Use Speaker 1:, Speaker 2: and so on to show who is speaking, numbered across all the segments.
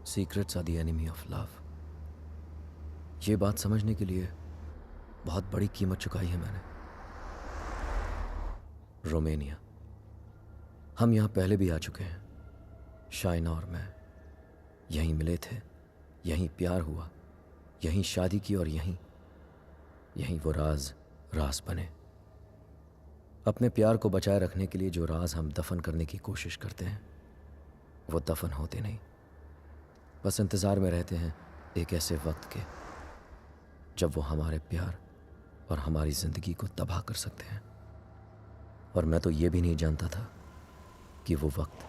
Speaker 1: Secrets are the enemy of love. ये बात समझने के लिए बहुत बड़ी कीमत चुकाई है मैंने। रोमानिया, हम यहां पहले भी आ चुके हैं, शाइना और मैं। यहीं मिले थे, यहीं प्यार हुआ, यहीं शादी की और यहीं वो राज बने। अपने प्यार को बचाए रखने के लिए जो राज हम दफन करने की कोशिश करते हैं वो दफन होते नहीं, बस इंतज़ार में रहते हैं एक ऐसे वक्त के जब वो हमारे प्यार और हमारी ज़िंदगी को तबाह कर सकते हैं। और मैं तो ये भी नहीं जानता था कि वो वक्त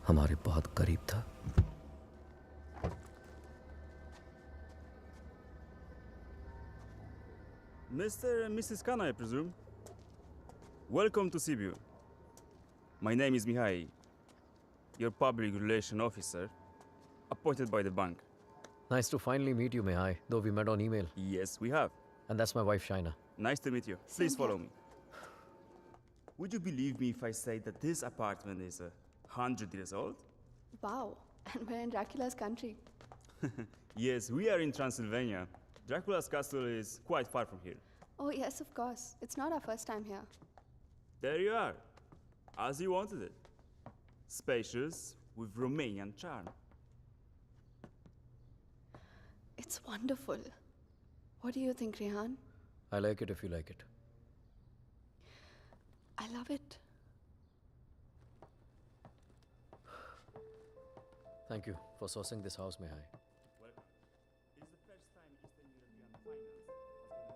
Speaker 1: हमारे बहुत करीब था।
Speaker 2: Mr. and Mrs. Khan, I presume. Welcome to Sibiu. My name is Mihai, your public relation officer, appointed by the bank.
Speaker 1: Nice to finally meet you, Mihai, though we met on email.
Speaker 2: Yes, we have.
Speaker 1: And that's my wife, Shaina.
Speaker 2: Nice to meet you. Please follow me. Would you believe me if I say that this apartment is 100 years old?
Speaker 3: Wow, and we're in Dracula's country.
Speaker 2: Yes, we are in Transylvania. Dracula's castle is quite far from here.
Speaker 3: Oh, yes, of course. It's not our first time here.
Speaker 2: There you are, as you wanted it. Spacious, with Romanian charm.
Speaker 3: It's wonderful. What do you think, Rehan?
Speaker 1: I like it if you like it.
Speaker 3: I love it.
Speaker 1: Thank you for sourcing this house, Mihai.
Speaker 2: Well, it's the first time Eastern European finance has been an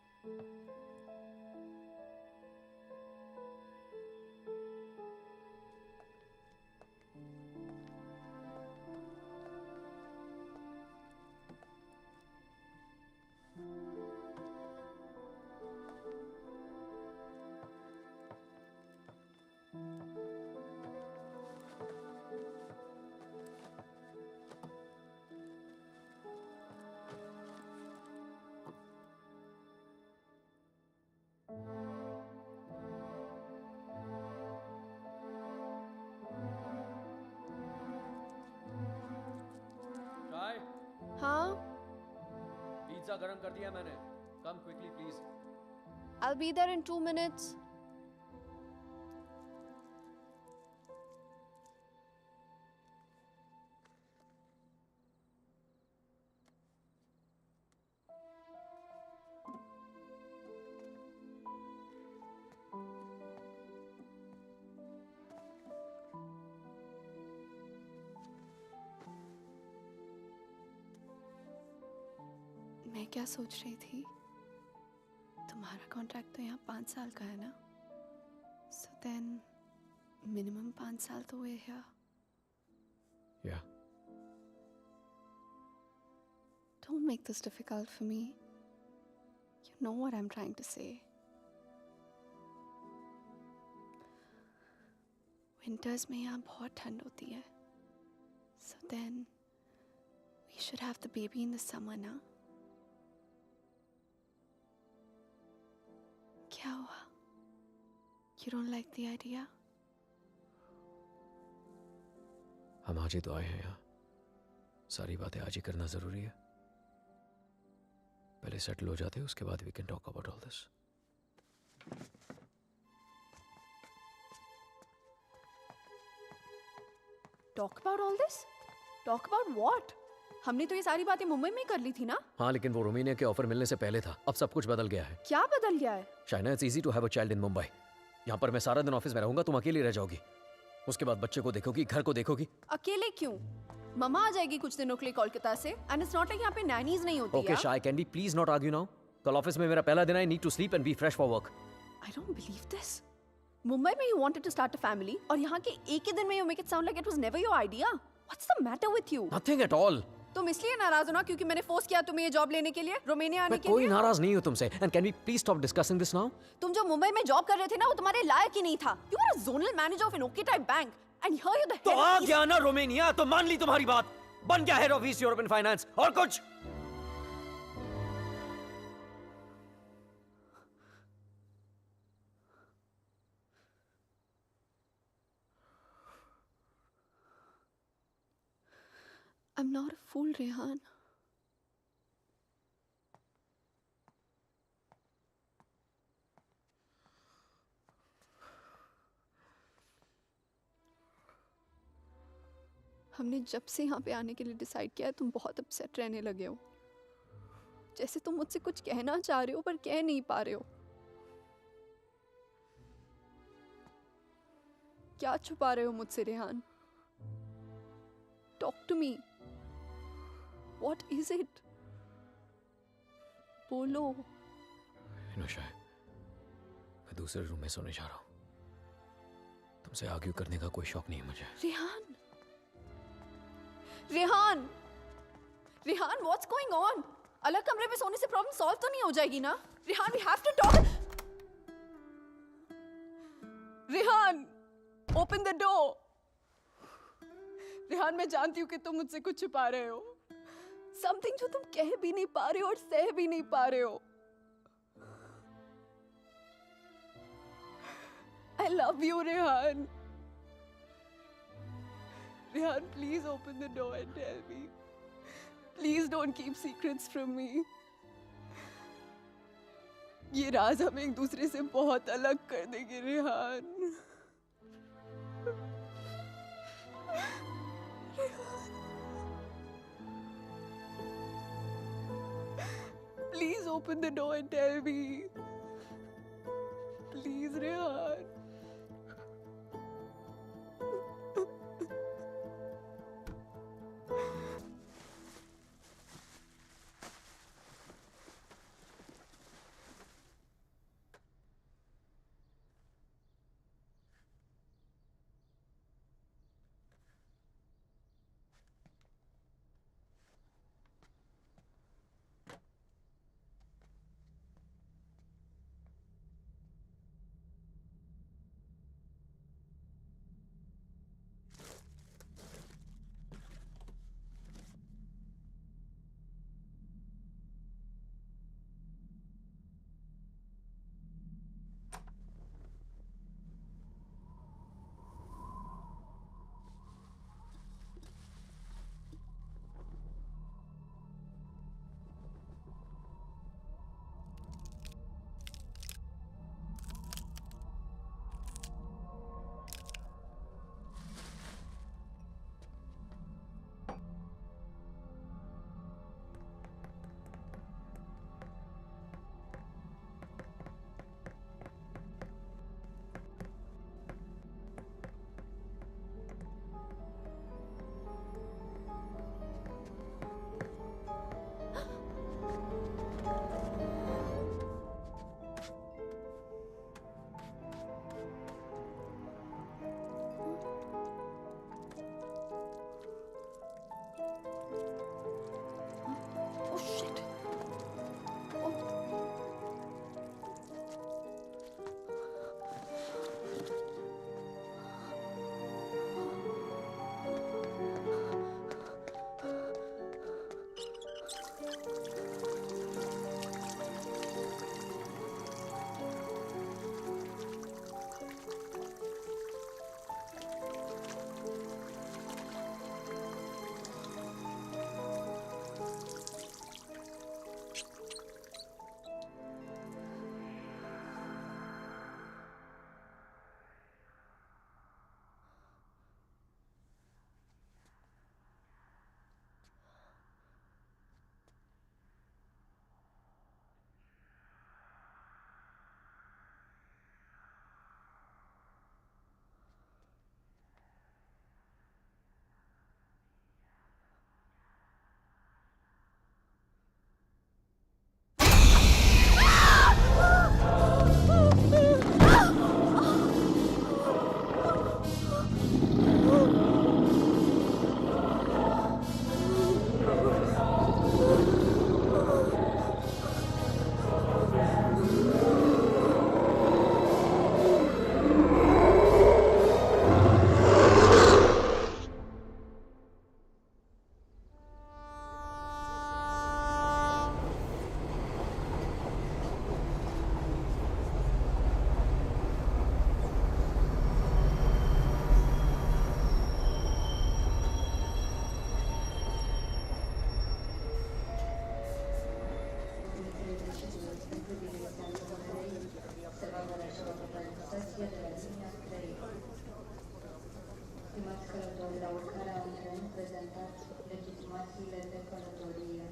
Speaker 2: income,
Speaker 1: चाय,
Speaker 3: Huh?
Speaker 1: Pizza गरम कर दिया मैंने। Come quickly, please.
Speaker 3: I'll be there in 2 minutes. मैं क्या सोच रही थी, तुम्हारा कॉन्ट्रैक्ट तो यहाँ 5 साल का है ना, सो देन मिनिमम 5 साल तो हुए here.
Speaker 1: Yeah.
Speaker 3: Don't make this difficult for me. You know what I'm trying to say. Winters में यहाँ बहुत ठंड होती है, so then we should have the baby in the summer, ना? क्या हुआ? You don't like the idea?
Speaker 1: हम आज ही तो आए हैं यहाँ, सारी बातें आज ही करना जरूरी है। पहले सेटल हो जाते हैं, उसके बाद we can talk about all this.
Speaker 3: Talk about all this? Talk about what? हमने तो ये सारी बातें मुंबई में ही कर ली थी ना?
Speaker 1: हाँ, लेकिन वो रोमानिया के ऑफर मिलने से पहले था। अब सब कुछ बदल गया है।
Speaker 3: क्या बदल गया है?
Speaker 1: Shaina, it's easy to have a child in Mumbai. यहाँ पर मैं सारा दिन ऑफिस में रहूंगा, तुम अकेली रह जाओगी। उसके बाद बच्चे को देखोगी, घर को देखोगी।
Speaker 3: अकेले क्यों? मम्मा आ जाएगी कुछ दिनों के लिए कोलकाता से, एंड इट्स नॉट लाइक यहाँ पे नैनीज नहीं होती।
Speaker 1: Okay Shay, can we please not argue now? कल ऑफिस में मेरा पहला दिन है, I need to sleep and be fresh for work.
Speaker 3: I don't believe this. Mumbai में you wanted to start a family, और यहाँ के एक ही दिन में you make it sound like it was never your idea. What's the matter with you?
Speaker 1: Nothing at all.
Speaker 3: तुम इसलिए नाराज हो ना क्योंकि मैंने फोर्स किया तुम्हें ये जॉब लेने के लिए, रोमानिया आने के लिए?
Speaker 1: कोई नाराज नहीं हूँ तुमसे, and can we please stop discussing this now?
Speaker 3: तुम जो मुंबई में जॉब कर रहे थे ना, वो तुम्हारे लायक ही नहीं था। You are a zonal manager of an okay type bank, and here you द
Speaker 1: तो आ गया ना रोमानिया, तो मान ली तुम्हारी बात, बन गया head of east European finance. और कुछ
Speaker 3: I'm not a fool, Rehan. हमने जब से यहाँ पे आने के लिए डिसाइड किया है तुम बहुत अपसेट रहने लगे हो, जैसे तुम मुझसे कुछ कहना चाह रहे हो पर कह नहीं पा रहे हो। क्या छुपा रहे हो मुझसे Rehan? Talk to me, what is it? बोलो।
Speaker 1: इनोशा, मैं दूसरे रूम में सोने जा रहा हूँ। तुमसे आर्ग्यू करने का कोई शौक नहीं है मुझे।
Speaker 3: Rehan, Rehan, Rehan, what's going on? अलग कमरे में सोने से प्रॉब्लम सॉल्व तो नहीं हो जाएगी ना? Rehan, we have to talk. Rehan, open the door. Rehan, मैं जानती हूँ कि तुम मुझसे कुछ छुपा रहे हो, समथिंग जो तुम कह भी नहीं पा रहे हो और सह भी नहीं पा रहे हो। I love you, Rehan. Rehan, please open the door and tell me. Please don't keep secrets from me. ये राज हमें एक दूसरे से बहुत अलग कर देंगे, Rehan. Please open the door and tell me. Please, Rehan.
Speaker 4: Stimați călători, la urcarea în tren, prezentați legitimațiile de călătorie.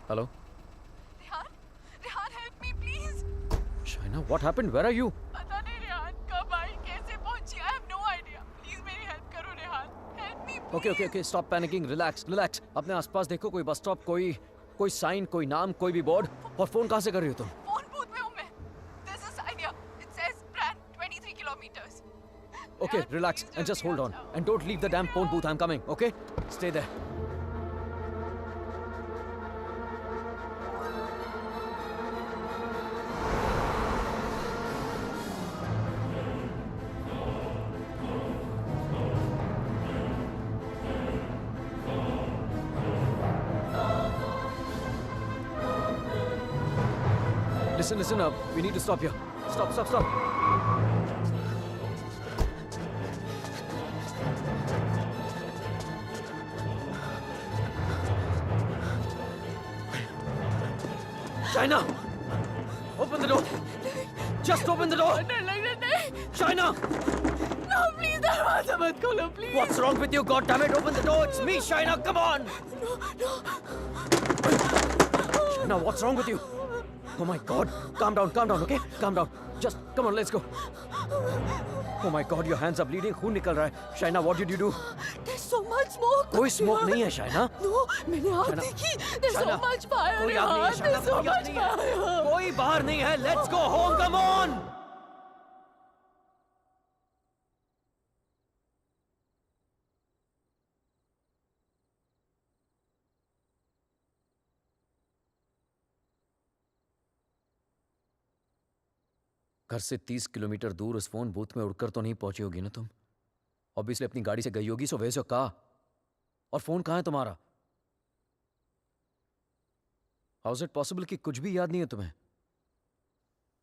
Speaker 1: Hello?
Speaker 5: Rehan? Rehan, help me, please.
Speaker 1: Shaina, what happened? Where are you?
Speaker 5: पता नहीं रेहान कब आई कैसे पहुंची I have no idea. Please मेरी help करो Rehan. Help me, please.
Speaker 1: Okay, stop panicking. Relax. अपने आसपास देखो, कोई बस स्टॉप, कोई साइन, कोई नाम, कोई भी बोर्ड. और फोन कहाँ से कर रही हो तुम?
Speaker 5: फोन बूथ में हूँ मैं. There's a sign here. It says Brand 23 kilometers.
Speaker 1: Okay,
Speaker 5: Rehan,
Speaker 1: relax
Speaker 5: please
Speaker 1: and just
Speaker 5: जल्दी
Speaker 1: hold
Speaker 5: आ
Speaker 1: on.
Speaker 5: जाओ.
Speaker 1: And don't leave the damn phone booth. I'm coming, okay? Stay there. Listen up. We need to stop here. Stop. Shaina! Open the door! Just open the door!
Speaker 5: डर लग रहा नहीं.
Speaker 1: Shaina!
Speaker 5: No, please दरवाजा मत खोलो, please.
Speaker 1: What's wrong with you? God damn it! Open the door! It's me, Shaina! Come on!
Speaker 5: No.
Speaker 1: Shaina, what's wrong with you? Oh my God! Calm down, okay? Calm down. Just come on, let's go. Oh my God, your hands are bleeding. खून निकल रहा है. Shaina, what did you do?
Speaker 5: There's so much smoke.
Speaker 1: कोई smoke नहीं है, Shaina.
Speaker 5: No, मैंने आग
Speaker 1: Shaina,
Speaker 5: देखी. There's so
Speaker 1: Shaina,
Speaker 5: much fire.
Speaker 1: कोई आग नहीं है,
Speaker 5: Rehan.
Speaker 1: Shaina.
Speaker 5: There's so
Speaker 1: कोई आग
Speaker 5: much
Speaker 1: नहीं है.
Speaker 5: fire.
Speaker 1: कोई बाहर नहीं है. Let's go home. Come on. घर से 30 किलोमीटर दूर उस फोन बूथ में उड़कर तो नहीं पहुंची होगी ना तुम? ऑब्वियसली अपनी गाड़ी से गई होगी, सो वैसे कहा. और फोन कहाँ है तुम्हारा? हाउ इज इट पॉसिबल कि कुछ भी याद नहीं है तुम्हें?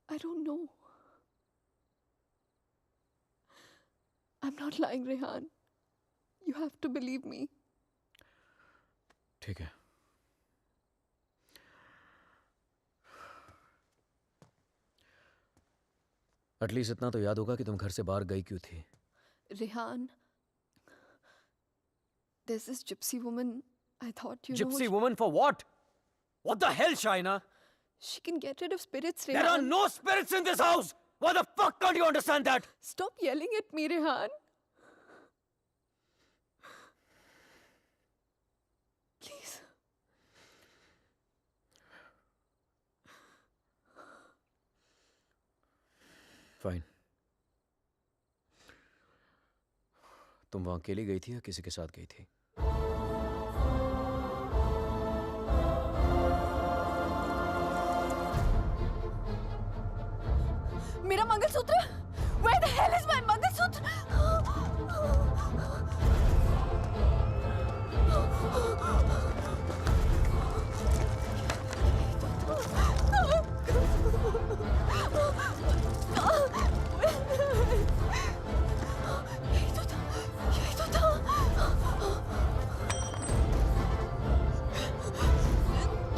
Speaker 3: I don't know. I'm not lying, Rehan. You have to believe me.
Speaker 1: ठीक है. एटलीस्ट इतना तो याद होगा कि तुम घर से बाहर गई क्यों थी.
Speaker 3: Rehan, there's this gypsy woman. I thought you know.
Speaker 1: Gypsy woman for what? What the hell, Shaina?
Speaker 3: She can get rid of spirits,
Speaker 1: There are
Speaker 3: Rehan.
Speaker 1: no spirits in this house! Why the fuck can't you understand that?
Speaker 3: Stop yelling at me, Rehan. Please.
Speaker 1: Fine. तुम वहां अकेली गई थी या किसी के साथ गई थी?
Speaker 5: मेरा mangalsutra? Where the hell is my mangalsutra? यही तो था.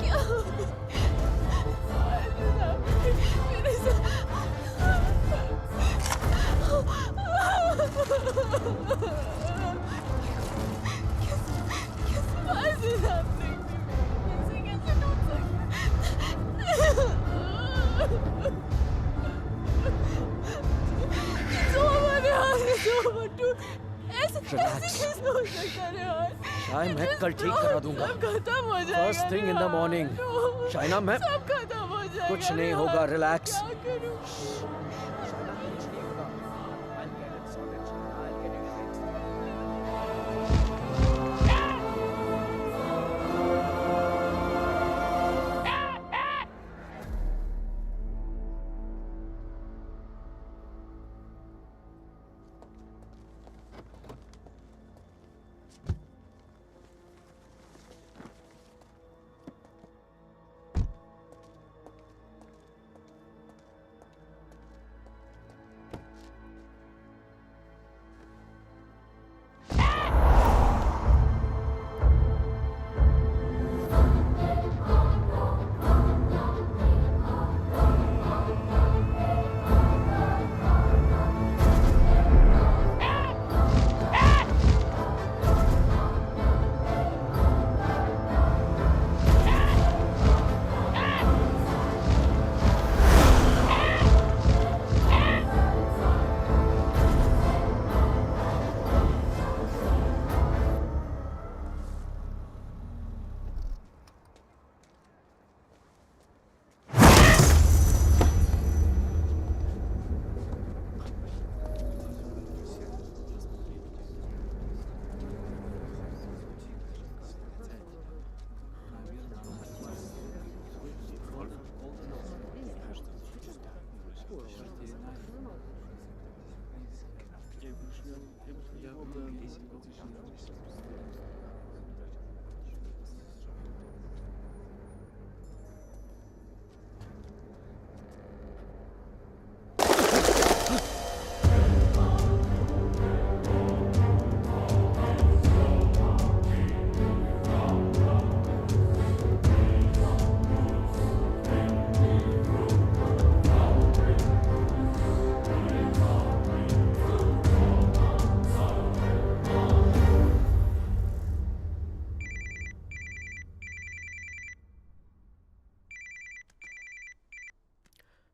Speaker 5: क्या? मेरे Why is this happening to me? कैसे टूट It's over, Rehan. It's over, dude. ऐसे
Speaker 1: Relax.
Speaker 5: कैसे हो सकता है, Rehan?
Speaker 1: शायद मैं
Speaker 5: It
Speaker 1: कल
Speaker 5: is
Speaker 1: ठीक
Speaker 5: wrong.
Speaker 1: करा दूंगा.
Speaker 5: सब खत्म हो जाएगा,
Speaker 1: First thing in the
Speaker 5: Rehan.
Speaker 1: morning.
Speaker 5: No.
Speaker 1: Shaina, मैं
Speaker 5: सब खत्म हो जाएगा,
Speaker 1: कुछ नहीं
Speaker 5: Rehan.
Speaker 1: होगा. Relax.
Speaker 5: क्या करूं?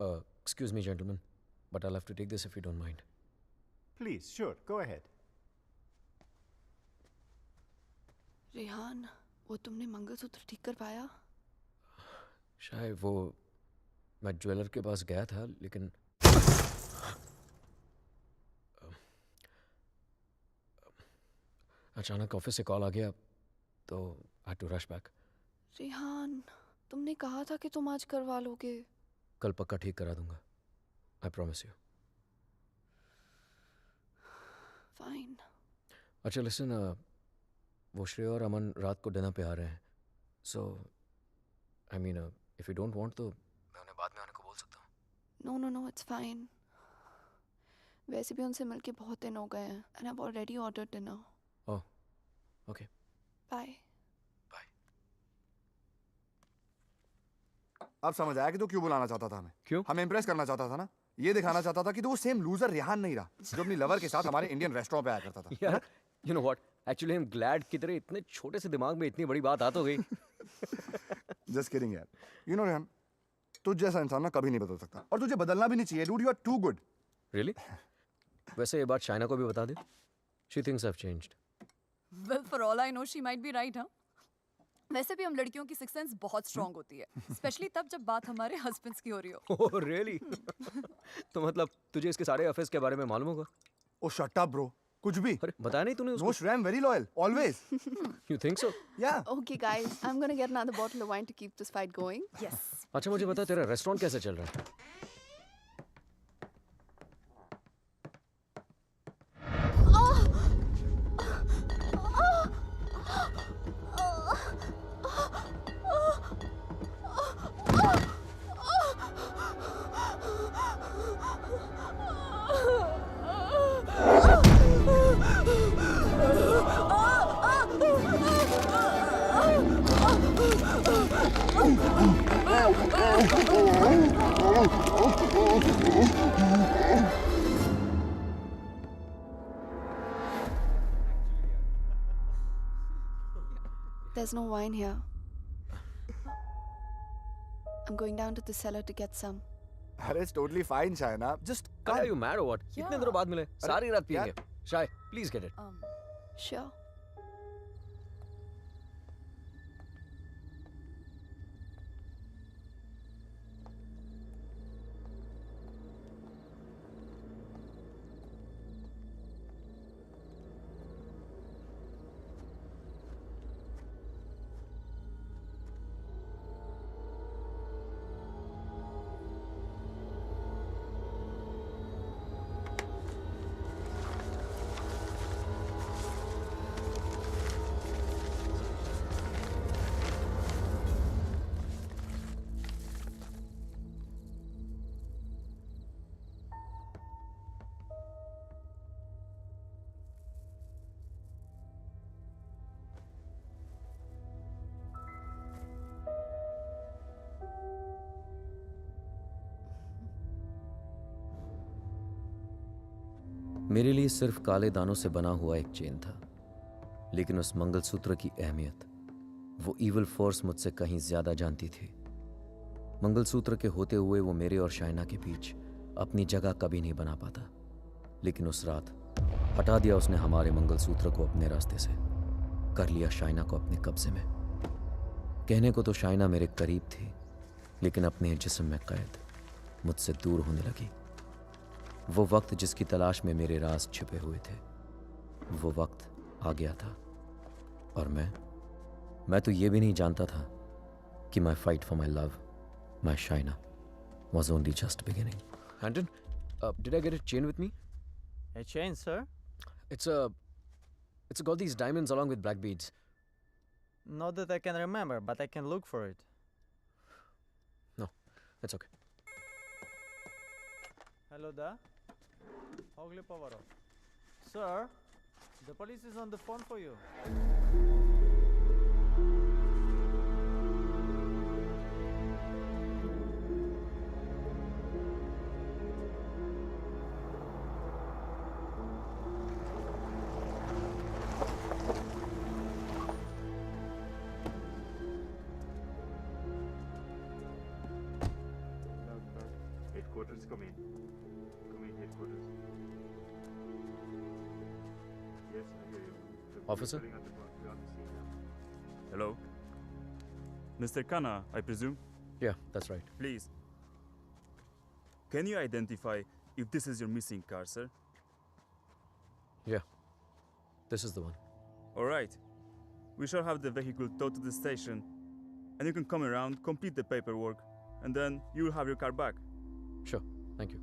Speaker 1: Excuse me, gentlemen, but I'll have to take this if you don't mind.
Speaker 6: Please, sure, go ahead.
Speaker 3: Rehan, वो तुमने मंगलसूत्र ठीक कर पाया?
Speaker 1: शायद वो मैं ज्वेलर के पास गया था, लेकिन अचानक ऑफिस से कॉल आ गया तो I had to rush back.
Speaker 3: Rehan, तुमने कहा था कि तुम आज करवा लोगे.
Speaker 1: कल पक्का ठीक करा दूंगा. I promise you.
Speaker 3: फाइन.
Speaker 1: अच्छा लिसन, वो श्रेय और अमन रात को डिनर पे आ रहे हैं. So I mean if you don't want तो मैं उन्हें बाद में आने को बोल सकता हूँ.
Speaker 3: No no no, it's fine. वैसे भी उनसे मिलके बहुत दिन हो गए हैं and I have already ordered dinner.
Speaker 1: Oh okay.
Speaker 3: Bye.
Speaker 7: अब समझ आया कि तू क्यों बुलाना चाहता था हमें.
Speaker 1: क्यों?
Speaker 7: हमें इंप्रेस करना चाहता था ना. ये दिखाना चाहता था कि तू वो सेम लूजर रेहान नहीं रहा जो अपनी लवर के साथ हमारे इंडियन रेस्टोरेंट पे आया करता था.
Speaker 1: यार you know what, actually I am glad कि तेरे इतने छोटे से दिमाग में इतनी बड़ी बात आ तो गई.
Speaker 7: जस्ट किडिंग यार. यू नो रेहान, तुझ जैसा इंसान ना कभी नहीं बदल सकता और तुझे बदलना भी नहीं चाहिए. Dude, you are too good.
Speaker 1: Really? वैसे ये बात शाइना को भी बता दे. She thinks I have changed.
Speaker 5: Well, for all I know, she might be right, huh? वैसे भी हम लड़कियों की सिक्स सेंस बहुत स्ट्रांग होती है, स्पेशली तब जब बात हमारे हस्बैंड्स की हो रही हो.
Speaker 1: Oh really? तो मतलब तुझे इसके सारे अफेयर्स के बारे में मालूम होगा?
Speaker 7: ओ शट अप ब्रो. कुछ भी.
Speaker 1: अरे बताया नहीं तूने उसको?
Speaker 7: नो श्रेय, very loyal always.
Speaker 1: You think so?
Speaker 7: या.
Speaker 3: Okay guys, I'm gonna get another bottle of wine to keep this fight going.
Speaker 5: Yes.
Speaker 1: अच्छा मुझे बता, तेरा रेस्टोरेंट कैसे चल रहा है?
Speaker 3: There's no wine here. I'm going down to the cellar to get some.
Speaker 7: अरे it's totally fine Shaina. Just
Speaker 1: Are you mad or what?
Speaker 5: Yeah.
Speaker 1: इतने दिनों बाद मिले, सारी रात
Speaker 7: यार.
Speaker 1: पिएंगे. शाय, प्लीज गेट इट.
Speaker 3: Sure.
Speaker 1: मेरे लिए सिर्फ काले दानों से बना हुआ एक चेन था, लेकिन उस मंगलसूत्र की अहमियत वो इविल फोर्स मुझसे कहीं ज्यादा जानती थी. मंगलसूत्र के होते हुए वो मेरे और शाइना के बीच अपनी जगह कभी नहीं बना पाता, लेकिन उस रात हटा दिया उसने हमारे मंगलसूत्र को अपने रास्ते से, कर लिया शाइना को अपने कब्जे में. कहने को तो शाइना मेरे करीब थी, लेकिन अपने जिस्म में कैद मुझसे दूर होने लगी. वो वक्त जिसकी तलाश में मेरे राज छिपे हुए थे, वो वक्त आ गया था. और मैं तो ये भी नहीं जानता था कि माई fight for my love, my Shaina, was only just beginning. Anton, did I get a chain with me?
Speaker 6: A chain, sir?
Speaker 1: It's got these diamonds along with black beads.
Speaker 6: Not that I can remember, but I can look for it.
Speaker 1: No, it's okay.
Speaker 6: Hello there. Ogli Povaro. Sir, the police is on the phone for you.
Speaker 2: headquarters. Come in. Come in, headquarters. Yes, I hear you.
Speaker 1: Officer?
Speaker 2: Hello? Mr. Khanna, I presume?
Speaker 1: Yeah, that's right.
Speaker 2: Please. Can you identify if this is your missing car, sir?
Speaker 1: Yeah, this is the one.
Speaker 2: All right. We shall have the vehicle towed to the station, and you can come around, complete the paperwork, and then you will have your car back.
Speaker 1: Sure, thank you.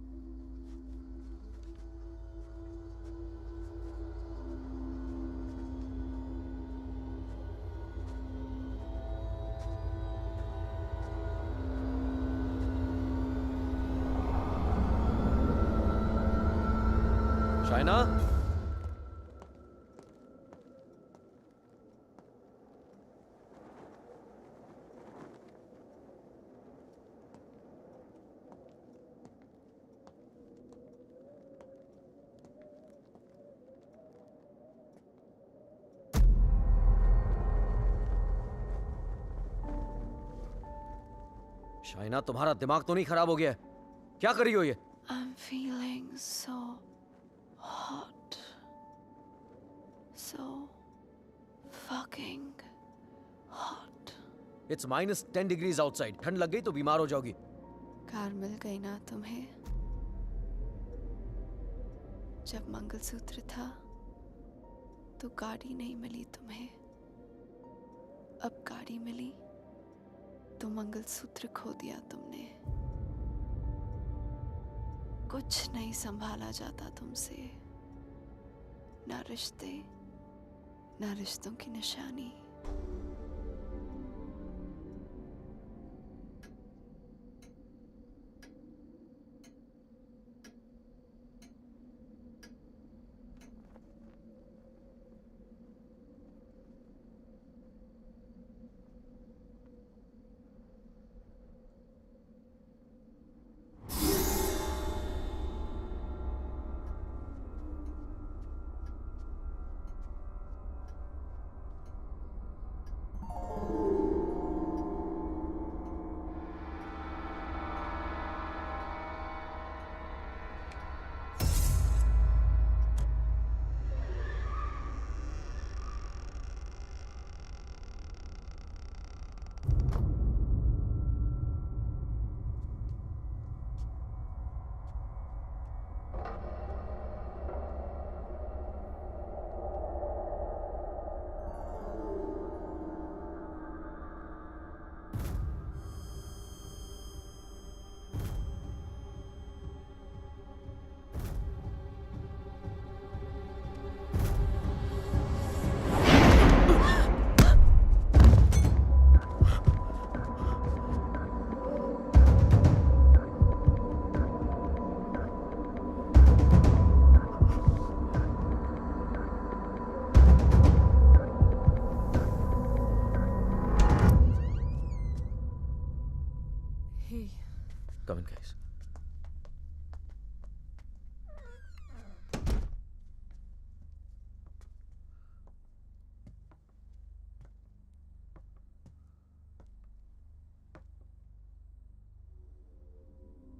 Speaker 1: Shaina? Shaina, तुम्हारा दिमाग तो नहीं खराब हो गया है? क्या कर रही हो ये?
Speaker 3: I'm feeling so hot. So fucking hot.
Speaker 1: It's -10 degrees outside. ठंड लग गई तो बीमार हो जाओगी.
Speaker 3: कार मिल गई ना तुम्हें? जब मंगलसूत्र था तो गाड़ी नहीं मिली तुम्हें. अब गाड़ी मिली तो मंगलसूत्र खो दिया तुमने. कुछ नहीं संभाला जाता तुमसे. ना रिश्ते, ना रिश्तों की निशानी.
Speaker 1: Come in, guys.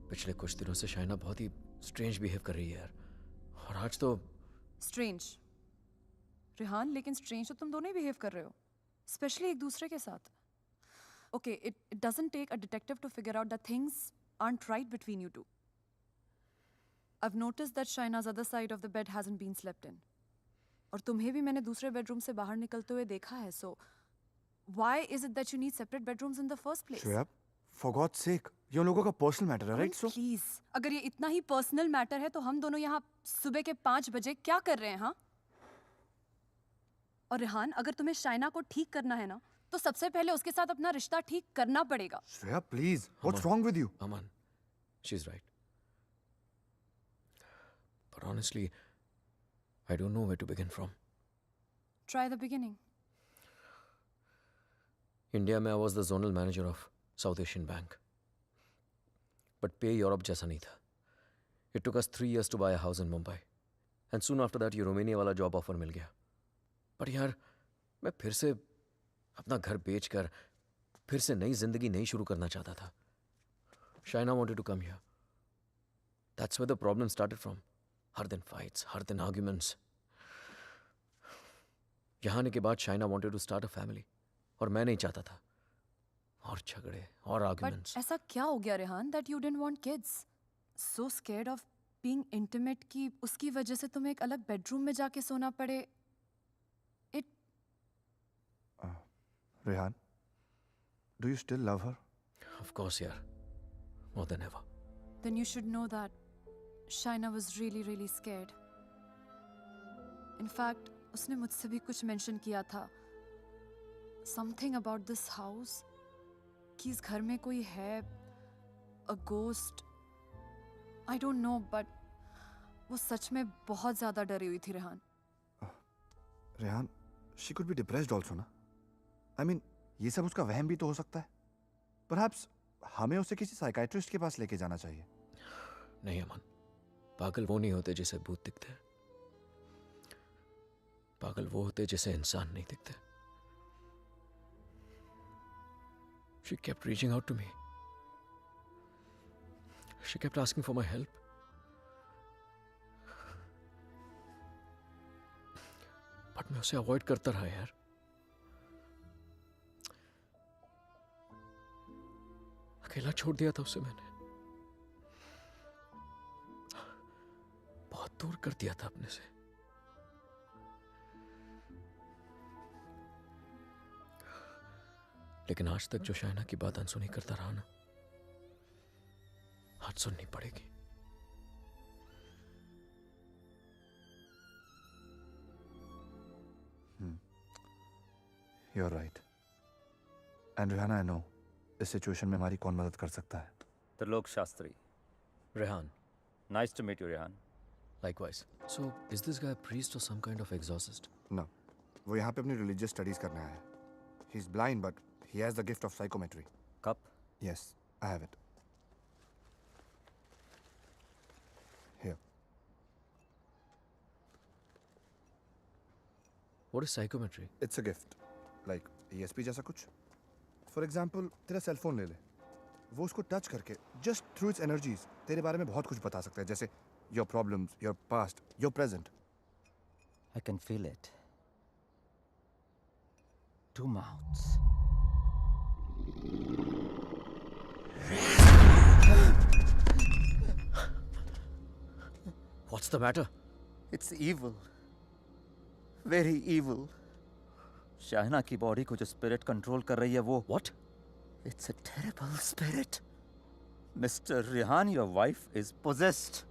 Speaker 1: पिछले कुछ दिनों से शाइना बहुत ही स्ट्रेंज बिहेव कर रही है यार. और आज तो
Speaker 5: स्ट्रेंज रेहान, लेकिन स्ट्रेंज तो तुम दोनों ही बिहेव कर रहे हो, स्पेशली एक दूसरे के साथ. Okay, it doesn't take a detective to figure out that things aren't right between you two. I've noticed that Shaina's other side of the bed hasn't been slept in. और तुम्हें भी मैंने दूसरे बेडरूम से बाहर निकलते हुए देखा है. So why is it that you need separate bedrooms in the first place?
Speaker 7: Shreya, for God's sake, ये उन लोगों का पर्सनल मैटर है, राइट? सो
Speaker 5: प्लीज, अगर ये इतना ही पर्सनल मैटर है तो हम दोनों यहाँ सुबह के 5 बजे क्या कर रहे हैं? हाँ. और रेहान, अगर तुम्हें शाइना को ठीक करना है ना, तो सबसे पहले उसके साथ अपना रिश्ता ठीक करना पड़ेगा.
Speaker 7: Shreya, please, what's wrong with you?
Speaker 1: Aman, she's right. But honestly, I don't know where to begin from.
Speaker 5: Try the beginning.
Speaker 1: India में I was the zonal manager of South Asian Bank. But pay Europe जैसा नहीं था. It took us 3 years to buy a house in Mumbai. And soon after that, ये Romania वाला job offer मिल गया. पर यार, मैं फिर से अपना घर बेचकर फिर से नई जिंदगी नहीं शुरू करना चाहता था. Shaina wanted to come here. That's where the problem started from. हर दिन fights, हर दिन arguments. यहाँ आने के बाद Shaina wanted to start a family. और मैं नहीं चाहता था. और झगड़े और
Speaker 5: But
Speaker 1: arguments.
Speaker 5: ऐसा क्या हो गया Rehan that you didn't want kids? So scared of being intimate कि उसकी वजह से तुम्हें एक अलग bedroom में जाके सोना पड़े. It
Speaker 7: Rehan, do you still love her?
Speaker 1: Of course, यार. More than ever.
Speaker 5: then you should know that Shaina was really really scared. In fact, उसने मुझसे भी कुछ mention किया था. Something about this house. कि इस घर में कोई है. A ghost. I don't know, but वो सच में बहुत ज़्यादा डरी हुई थी Rehan.
Speaker 7: Rehan, she could be depressed also ना. I mean, ये सब उसका वहम भी तो हो सकता है. Perhaps हमें उसे किसी साइकाइट्रिस्ट के पास लेके जाना चाहिए.
Speaker 1: नहीं अमन, पागल वो नहीं होते जिसे भूत दिखते हैं. पागल वो होते जिसे इंसान नहीं दिखते. She kept reaching out to me. She kept asking for my help. But मैं उसे अवॉइड करता रहा यार. अकेला छोड़ दिया था उसे मैंने. बहुत दूर कर दिया था अपने से. लेकिन आज तक जो शाइना की बात अनसुनी करता रहा ना, आज सुननी पड़ेगी.
Speaker 7: You're right. And Rihanna, I know इस सिचुएशन में हमारी कौन मदद कर सकता है.
Speaker 8: Trilok Shastri.
Speaker 1: Rehan.
Speaker 8: Nice to meet you, Rehan.
Speaker 1: Likewise. So, is this guy a priest or some kind of exorcist?
Speaker 7: No, वो यहाँ पे अपनी religious studies करने आया है. He's blind, but he has the gift of psychometry.
Speaker 8: Cup?
Speaker 7: Yes, I have it. Here.
Speaker 1: What is psychometry?
Speaker 7: It's a gift. Like ESP जैसा कुछ. For example, तेरा सेल फोन ले ले. वो उसको टच करके just through its energies तेरे बारे में बहुत कुछ बता सकता है. जैसे your problems, your past, your present.
Speaker 8: I can feel it. Two mouths.
Speaker 1: What's the matter?
Speaker 8: It's evil. Very evil. शाहना की बॉडी को जो स्पिरिट कंट्रोल कर रही है वो
Speaker 1: What?
Speaker 8: It's a terrible spirit. Mr. Rehan, your wife is possessed.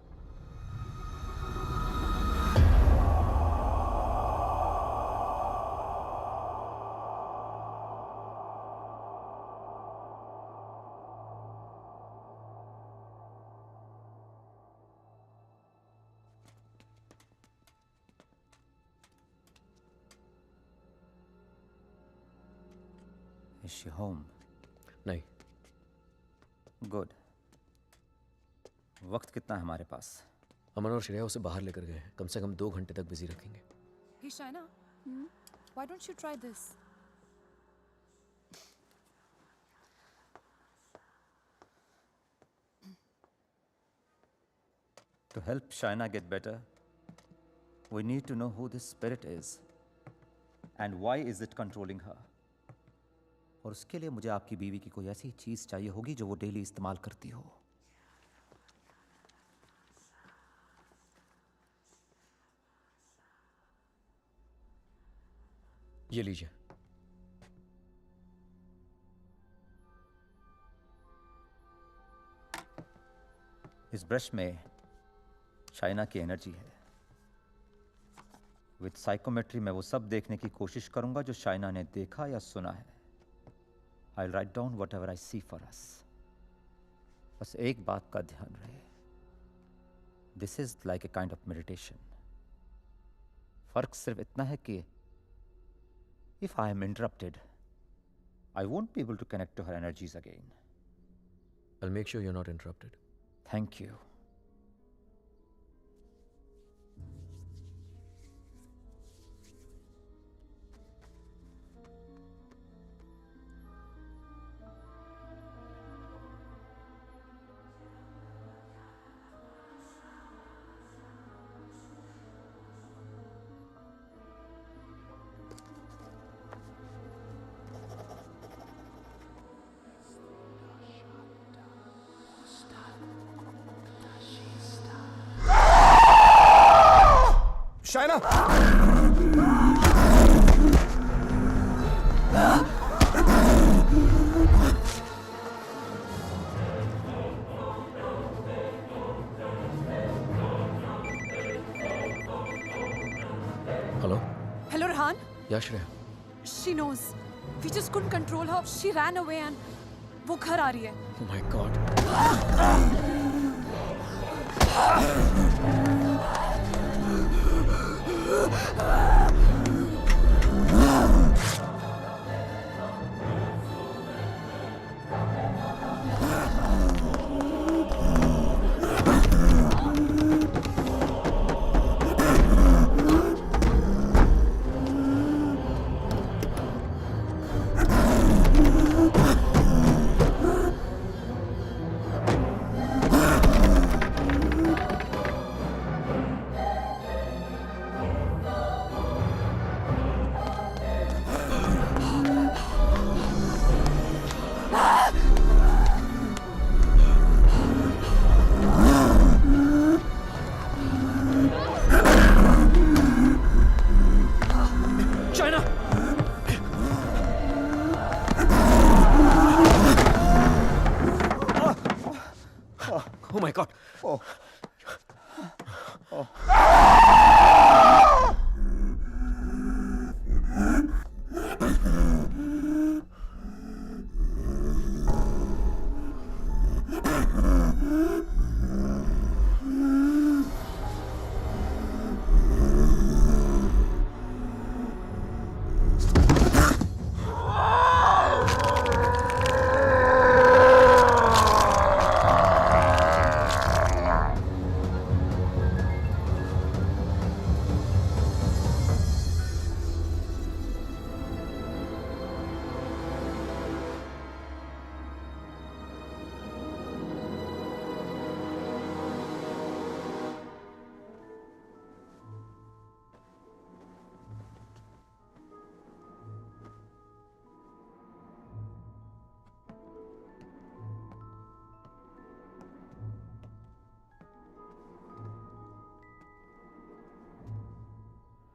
Speaker 8: Is she home?
Speaker 1: नहीं.
Speaker 8: Good. वक्त कितना है हमारे पास?
Speaker 1: अमन और श्रेया उसे बाहर लेकर गए हैं. कम से कम 2 घंटे तक बिजी रखेंगे.
Speaker 5: Hey Shaina, why don't you try this?
Speaker 8: To help Shaina get better, we need to know who this spirit is and why is it controlling her. और उसके लिए मुझे आपकी बीवी की कोई ऐसी चीज चाहिए होगी जो वो डेली इस्तेमाल करती हो.
Speaker 1: ये लीजिए.
Speaker 8: इस ब्रश में शाइना की एनर्जी है. विद साइकोमेट्री मैं वो सब देखने की कोशिश करूंगा जो शाइना ने देखा या सुना है. I'll write down whatever I see for us. बस एक बात का ध्यान रहे. This is like a kind of meditation. फर्क सिर्फ इतना है कि if I am interrupted, I won't be able to connect to her energies again.
Speaker 1: I'll make sure you're not interrupted.
Speaker 8: Thank you.
Speaker 7: China.
Speaker 1: Hello.
Speaker 5: Hello, Rehan.
Speaker 1: या Shreya?
Speaker 5: She knows. We just couldn't control her. She ran away and वो घर आ रही है.
Speaker 1: Oh my God. China! Oh my God.
Speaker 7: Oh.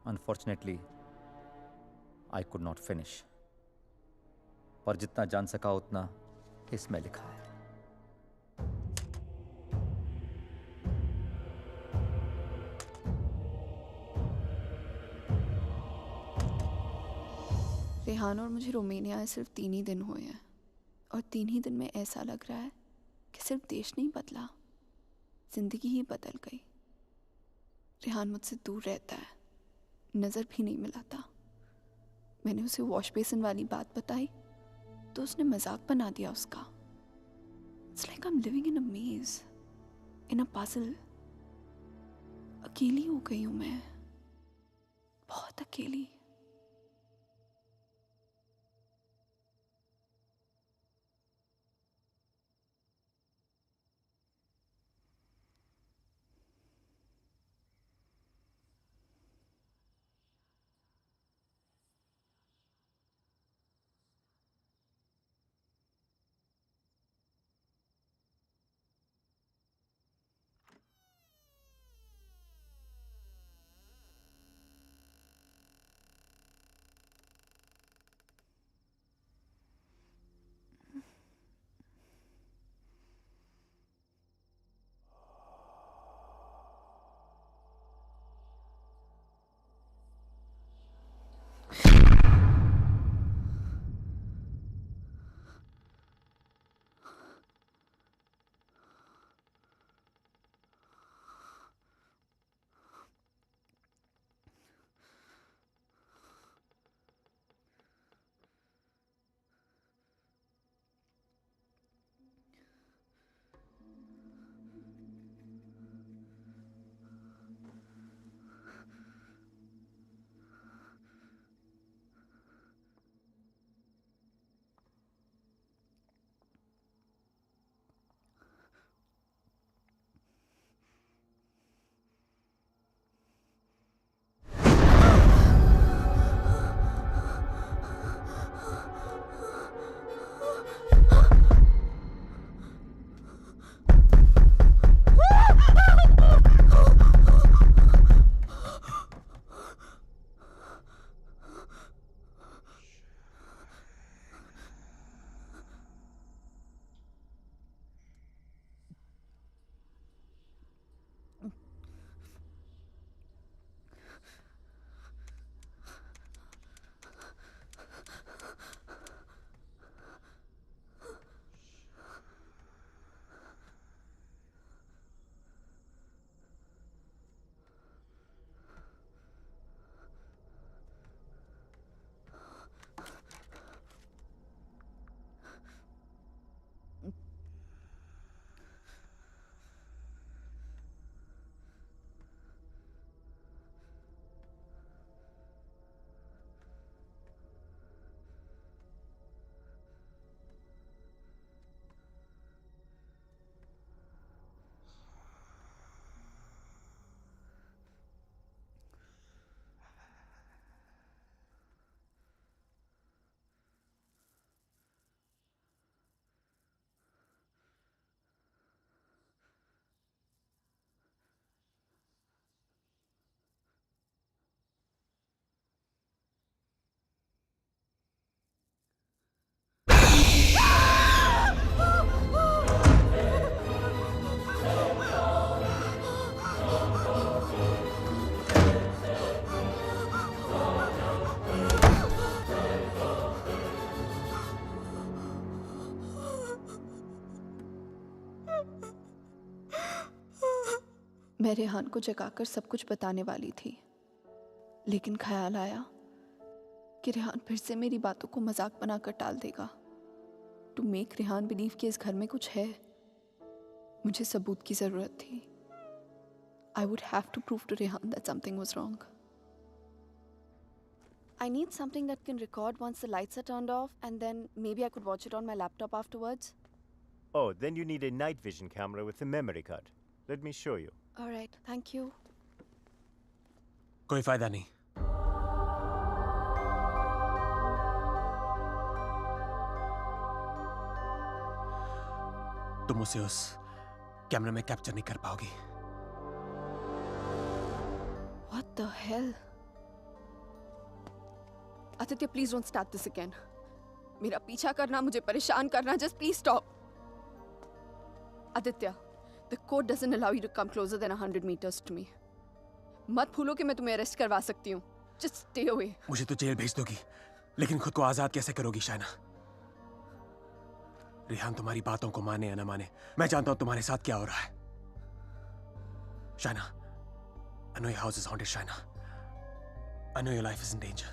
Speaker 8: Unfortunately, I could not finish. पर जितना जान सका उतना इसमें लिखा है.
Speaker 3: रेहान और मुझे रोमानिया आए सिर्फ 3 ही दिन हुए हैं और 3 ही दिन में ऐसा लग रहा है कि सिर्फ देश नहीं बदला, जिंदगी ही बदल गई। रेहान मुझसे दूर रहता है, नज़र भी नहीं मिलाता। मैंने उसे वॉश बेसिन वाली बात बताई तो उसने मजाक बना दिया उसका। It's like I am living in a maze, in a puzzle. अकेली हो गई हूँ मैं, बहुत अकेली। मैं रेहान को जगाकर सब कुछ बताने वाली थी, लेकिन ख्याल आया कि रेहान फिर से मेरी बातों को मजाक बनाकर टाल देगा। टू मेक रेहान बिलीव कि इस घर में कुछ है, मुझे सबूत की जरूरत थी। I would have to prove to Rehan that something was wrong. I need something that can record once the lights are turned off, and then maybe I could watch it on my laptop afterwards.
Speaker 9: Oh, then you need a night vision camera with a memory card. Let me show you.
Speaker 3: All right, thank you.
Speaker 10: कोई फायदा नहीं। तुम उसे उस कैमरे में capture नहीं कर पाओगी।
Speaker 3: What the hell? Aditya, please don't start this again. मेरा पीछा करना, मुझे परेशान करना, just please stop. Aditya, the code doesn't allow you to come closer than 100 meters to me. मत भूलो कि मैं तुम्हें अरेस्ट करवा सकती हूँ. Just stay away.
Speaker 10: मुझे तो जेल भेज दोगी, लेकिन खुद को आजाद कैसे करोगी शाइना? रेहान तुम्हारी बातों को माने या न माने, मैं जानता हूं तुम्हारे साथ क्या हो रहा है। Shaina, I know your house is haunted, Shaina. I know your life is in danger.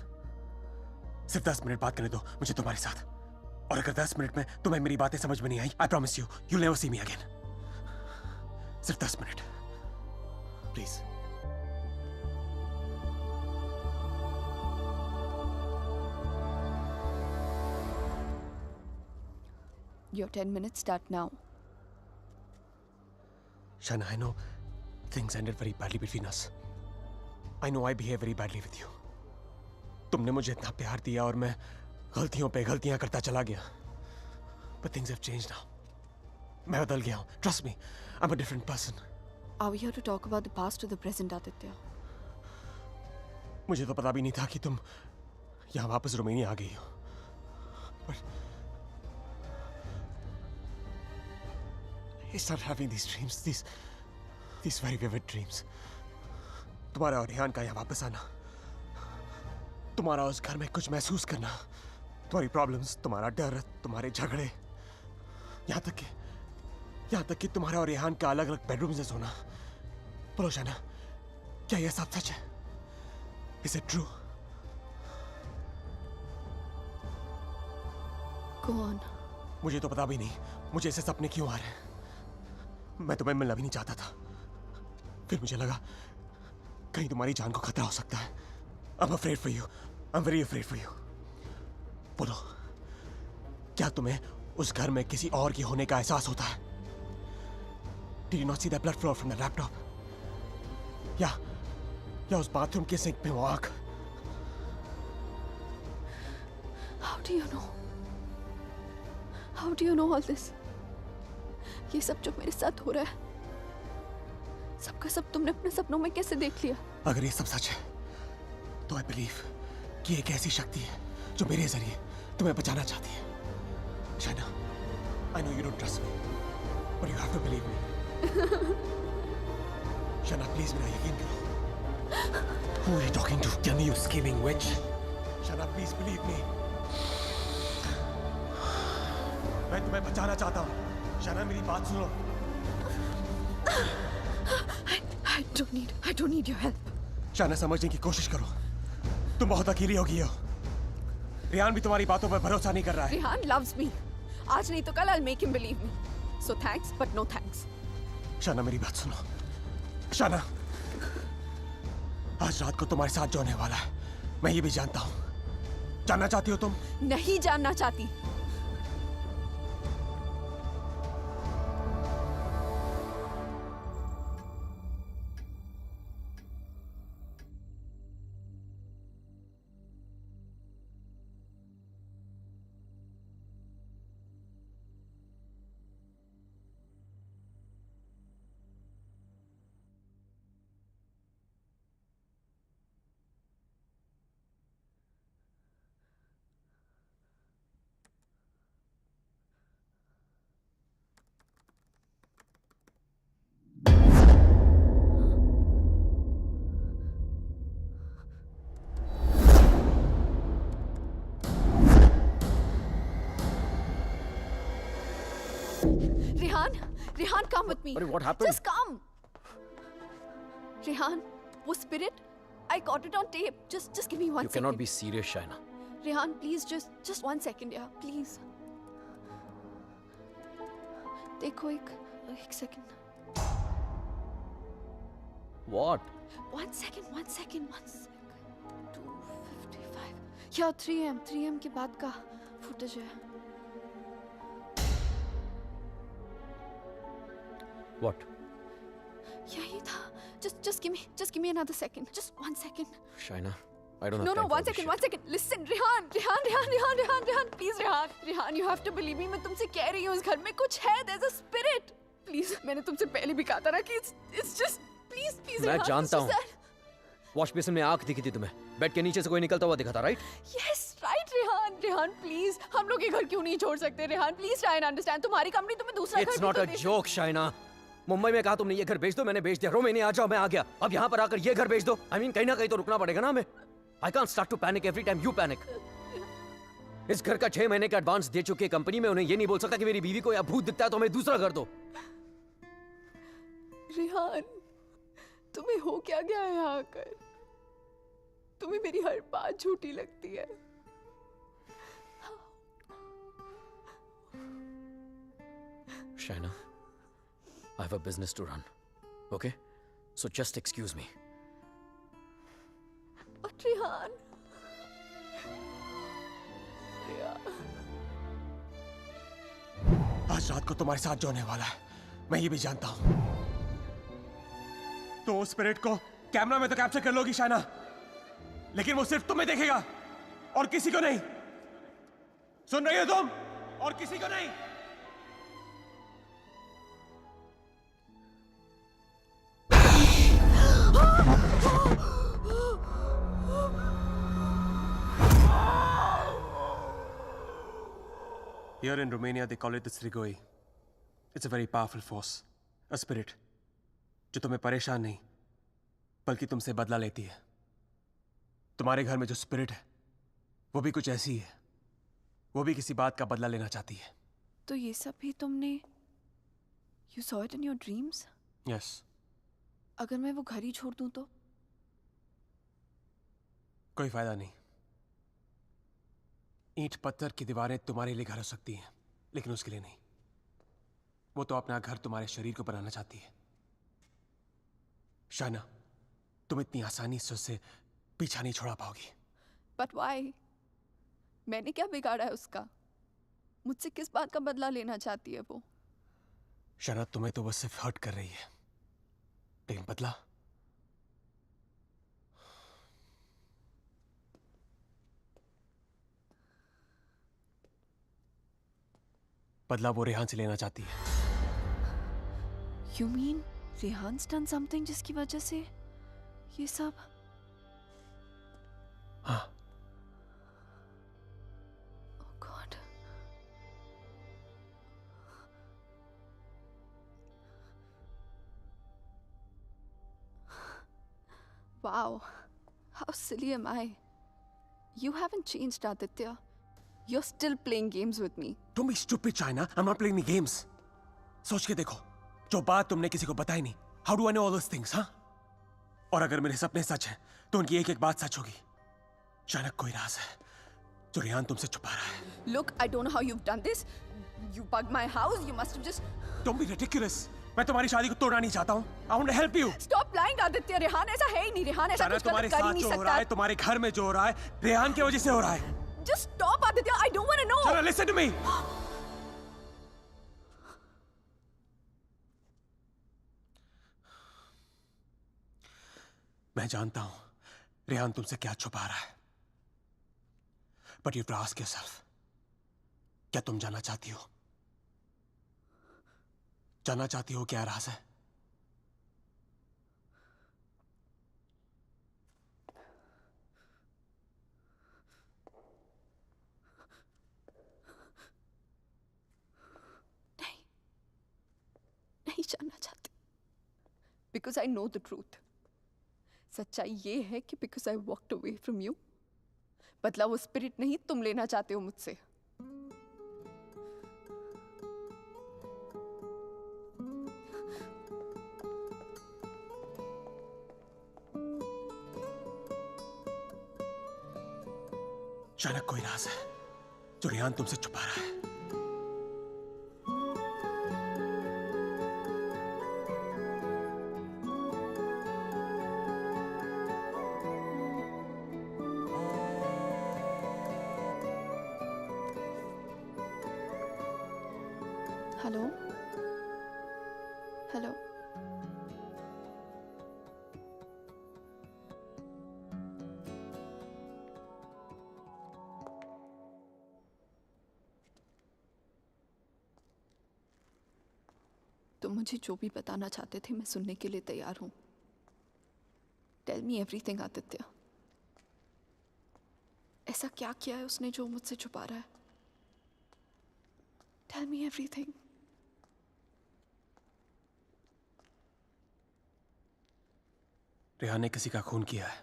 Speaker 10: सिर्फ 10 मिनट बात करने दो मुझे तुम्हारे साथ, और अगर 10 मिनट में तुम्हें मेरी बातें समझ में नहीं आई, I promise you, you'll never see me again. सिर्फ 10 minute, please.
Speaker 3: Your 10 minutes start now.
Speaker 10: Shaina, I know things ended very badly between us. I know I behaved very badly with you. तुमने मुझे इतना प्यार दिया और मैं गलतियों पे गलतियां करता चला गया। But things have changed now. मैं बदल गया हूँ. Trust me, I'm a different person.
Speaker 3: Are we here to talk about the past or the present, Aditya?
Speaker 10: मुझे तो पता भी नहीं था कि तुम यहाँ वापस रोमानिया आ गई हो। But I started having these dreams, these very vivid dreams. तुम्हारा और रेहान का यहाँ वापस आना, तुम्हारा उस घर में कुछ महसूस करना, तुम्हारी प्रॉब्लम्स, तुम्हारा डर, तुम्हारे झगड़े, यहाँ तक कि तुम्हारा और रेहान का अलग अलग बेडरूम में सोना। बोलो शाइना, क्या यह सब सच है? Is it true?
Speaker 3: Go on.
Speaker 10: मुझे तो पता भी नहीं मुझे ऐसे सपने क्यों आ रहे हैं। मैं तुम्हें मिलना भी नहीं चाहता था, फिर मुझे लगा कहीं तुम्हारी जान को खतरा हो सकता है। I'm afraid for you. I'm very afraid for you. बोलो, क्या तुम्हें उस घर में किसी और की होने का एहसास होता है? Did you not see that blood flow from the laptop? या उस बाथरूम के सिंक में वो आग?
Speaker 3: How do you know? How do you know all this? ये सब जो मेरे साथ हो रहा है, सबका सब तुमने अपने सपनों में कैसे देख लिया?
Speaker 10: अगर ये सब सच है, तो I believe कि एक ऐसी शक्ति है जो मेरे जरिए तुम्हें बचाना चाहती है। Shaina, I know you don't trust me, but you have to believe me. Shaina, please मेरा यकीन करो। Who are you talking to? Tell me, you scheming witch. Shaina, please believe me. मैं तुम्हें बचाना चाहता हूँ। शाइना, मेरी बात सुनो।
Speaker 3: I don't need your help.
Speaker 10: Shaina, समझने की कोशिश करो। तुम बहुत अकेली हो गई हो। रेहान भी तुम्हारी बातों पर भरोसा नहीं कर रहा है।
Speaker 3: Rehan loves me. आज नहीं तो कल I'll make him believe me. So thanks, but no thanks.
Speaker 10: Shaina, मेरी बात सुनो। शाइना, आज रात को तुम्हारे साथ जो होने वाला है, मैं ये भी जानता हूँ। जानना चाहती हो तुम?
Speaker 3: नहीं जानना चाहती। Rehan, come with me.
Speaker 1: What happened?
Speaker 3: Just come. Rehan, वो spirit, I got it on tape. Just give me one
Speaker 1: You
Speaker 3: second.
Speaker 1: cannot be serious, Shaina.
Speaker 3: Rehan, please, just 1 second, yeah, please. देखो एक second.
Speaker 1: What?
Speaker 3: 1 second. 2:55. Yeah, 3 am के बाद का footage है.
Speaker 1: What?
Speaker 3: यही था. Just give me another second. Just 1 second.
Speaker 1: Shaina, I don't have
Speaker 3: No,
Speaker 1: time for
Speaker 3: 1
Speaker 1: this
Speaker 3: second,
Speaker 1: shit.
Speaker 3: 1 second. Listen, Rehan, please, Rehan, you have to believe me. मैं तुमसे कह रही हूँ, इस घर में कुछ है. There's a spirit. Please, मैंने तुमसे पहले भी कहा था ना कि it's just, please,
Speaker 1: मैं
Speaker 3: Rehan,
Speaker 1: जानता
Speaker 3: it's
Speaker 1: हूँ.
Speaker 3: just that.
Speaker 1: वॉश बेसिन में आंख दिखी थी तुम्हें. बेड के नीचे से कोई निकलता हुआ दिखा था, right?
Speaker 3: Yes, right, Rehan, please. हम लोग ये घर क्यों नहीं छोड़ सकते, Rehan? Please try and understand. तुम्हारी कंपनी तुम्हें दूसरा घर
Speaker 1: It's
Speaker 3: भी
Speaker 1: not
Speaker 3: तो
Speaker 1: a
Speaker 3: they-
Speaker 1: joke, Shaina. Mumbai में कहा तुमने ये घर बेच दो, मैंने बेच दिया. रोमेनिया आ जाओ, मैं आ गया. अब यहाँ पर आकर ये घर बेच दो. I mean, कहीं ना कहीं तो रुकना पड़ेगा ना हमें. I can't start to panic every time you panic. इस घर का 6 महीने का एडवांस दे चुकी है कंपनी में. उन्हें ये नहीं बोल सकता कि मेरी बीवी को या भूत दिखता है तो हमें दूसरा घर दो.
Speaker 3: रेहान, तुम्हें हो क्या गया है यहाँ आकर? तुम्हें मेरी हर बात झूठी लगती है.
Speaker 1: Shaina, I have a business to run. Okay? So just excuse me.
Speaker 3: और रेहान,
Speaker 10: आज रात को तुम्हारे साथ जो होने वाला है, मैं ये भी जानता हूं. तो उस स्पिरिट को कैमरा में तो कैप्चर कर लोगी शाइना, लेकिन वो सिर्फ तुम्हें देखेगा और किसी को नहीं. सुन रही हो तुम? और किसी को नहीं. Here in Romania, they call it the Strigoi. It's a very powerful force, a spirit, जो तुम्हें परेशान नहीं, बल्कि तुमसे बदला लेती है. तुम्हारे घर में जो स्पिरिट है, वो भी कुछ ऐसी है. वो भी किसी बात का बदला लेना चाहती है.
Speaker 3: तो ये सब भी तुमने You saw it in your dreams?
Speaker 10: Yes.
Speaker 3: अगर मैं वो घर ही छोड़ दूं तो?
Speaker 10: कोई फायदा नहीं. ईंट पत्थर की दीवारें तुम्हारे लिए घर हो सकती हैं, लेकिन उसके लिए नहीं. वो तो अपना घर तुम्हारे शरीर को बनाना चाहती है. शाइना, तुम इतनी आसानी से उससे पीछा नहीं छोड़ा पाओगी.
Speaker 3: But why? मैंने क्या बिगाड़ा है उसका? मुझसे किस बात का बदला लेना चाहती है वो?
Speaker 10: शाइना, तुम्हें तो बस सिर्फ हर्ट कर रही है, लेकिन बदला? बदला वो रेहान से लेना चाहती है.
Speaker 3: You mean Rehan's done something जिसकी वजह से ये सब?
Speaker 10: हाँ.
Speaker 3: Oh God. Wow. How silly am I? You haven't changed, Aditya. You're still playing games with me.
Speaker 10: Don't be stupid, China. I'm not playing any games. सोच के देखो, जो बात तुमने किसी को बताई नहीं. How do I know all those things, हाँ? और अगर मेरे सपने सच हैं, तो उनकी एक-एक बात सच होगी. चाइना, कोई राज है जो रेहान तुमसे छुपा रहा है.
Speaker 3: Look, I don't know how you've done this. You bugged my house. You must have just...
Speaker 10: Don't be ridiculous. मैं तुम्हारी शादी को तोड़ना नहीं चाहता हूँ. I want to help you.
Speaker 3: Stop lying, Aditya. Rehan ऐसा है ही नहीं. रेहान ऐसा
Speaker 10: चाइना,
Speaker 3: कुछ
Speaker 10: तुम्हारे
Speaker 3: गलत कर ही
Speaker 10: साथ
Speaker 3: नहीं
Speaker 10: जो हो रहा है,
Speaker 3: सकता.
Speaker 10: तुम्हारे घर में जो हो रहा है, रेहान की वजह से हो रहा है.
Speaker 3: Just stop, Aditya. I don't want to know.
Speaker 10: Chana, listen to me. मैं जानता हूं रेहान तुमसे क्या छुपा रहा है. But you have to ask yourself, क्या तुम जानना चाहती हो? जानना चाहती हो क्या राज है?
Speaker 3: नहीं जानना चाहती. Because I know the truth. सच्चाई ये है कि because I walked away from you, बदला वो स्पिरिट नहीं तुम लेना चाहते हो मुझसे.
Speaker 10: शायद कोई राज है जो रेहान तुमसे छुपा रहा है।
Speaker 3: हेलो हेलो तुम मुझे जो भी बताना चाहते थे मैं सुनने के लिए तैयार हूं। Tell me everything Aditya. ऐसा क्या किया है उसने जो मुझसे छुपा रहा है? Tell me everything.
Speaker 10: रेहान ने किसी का खून किया है।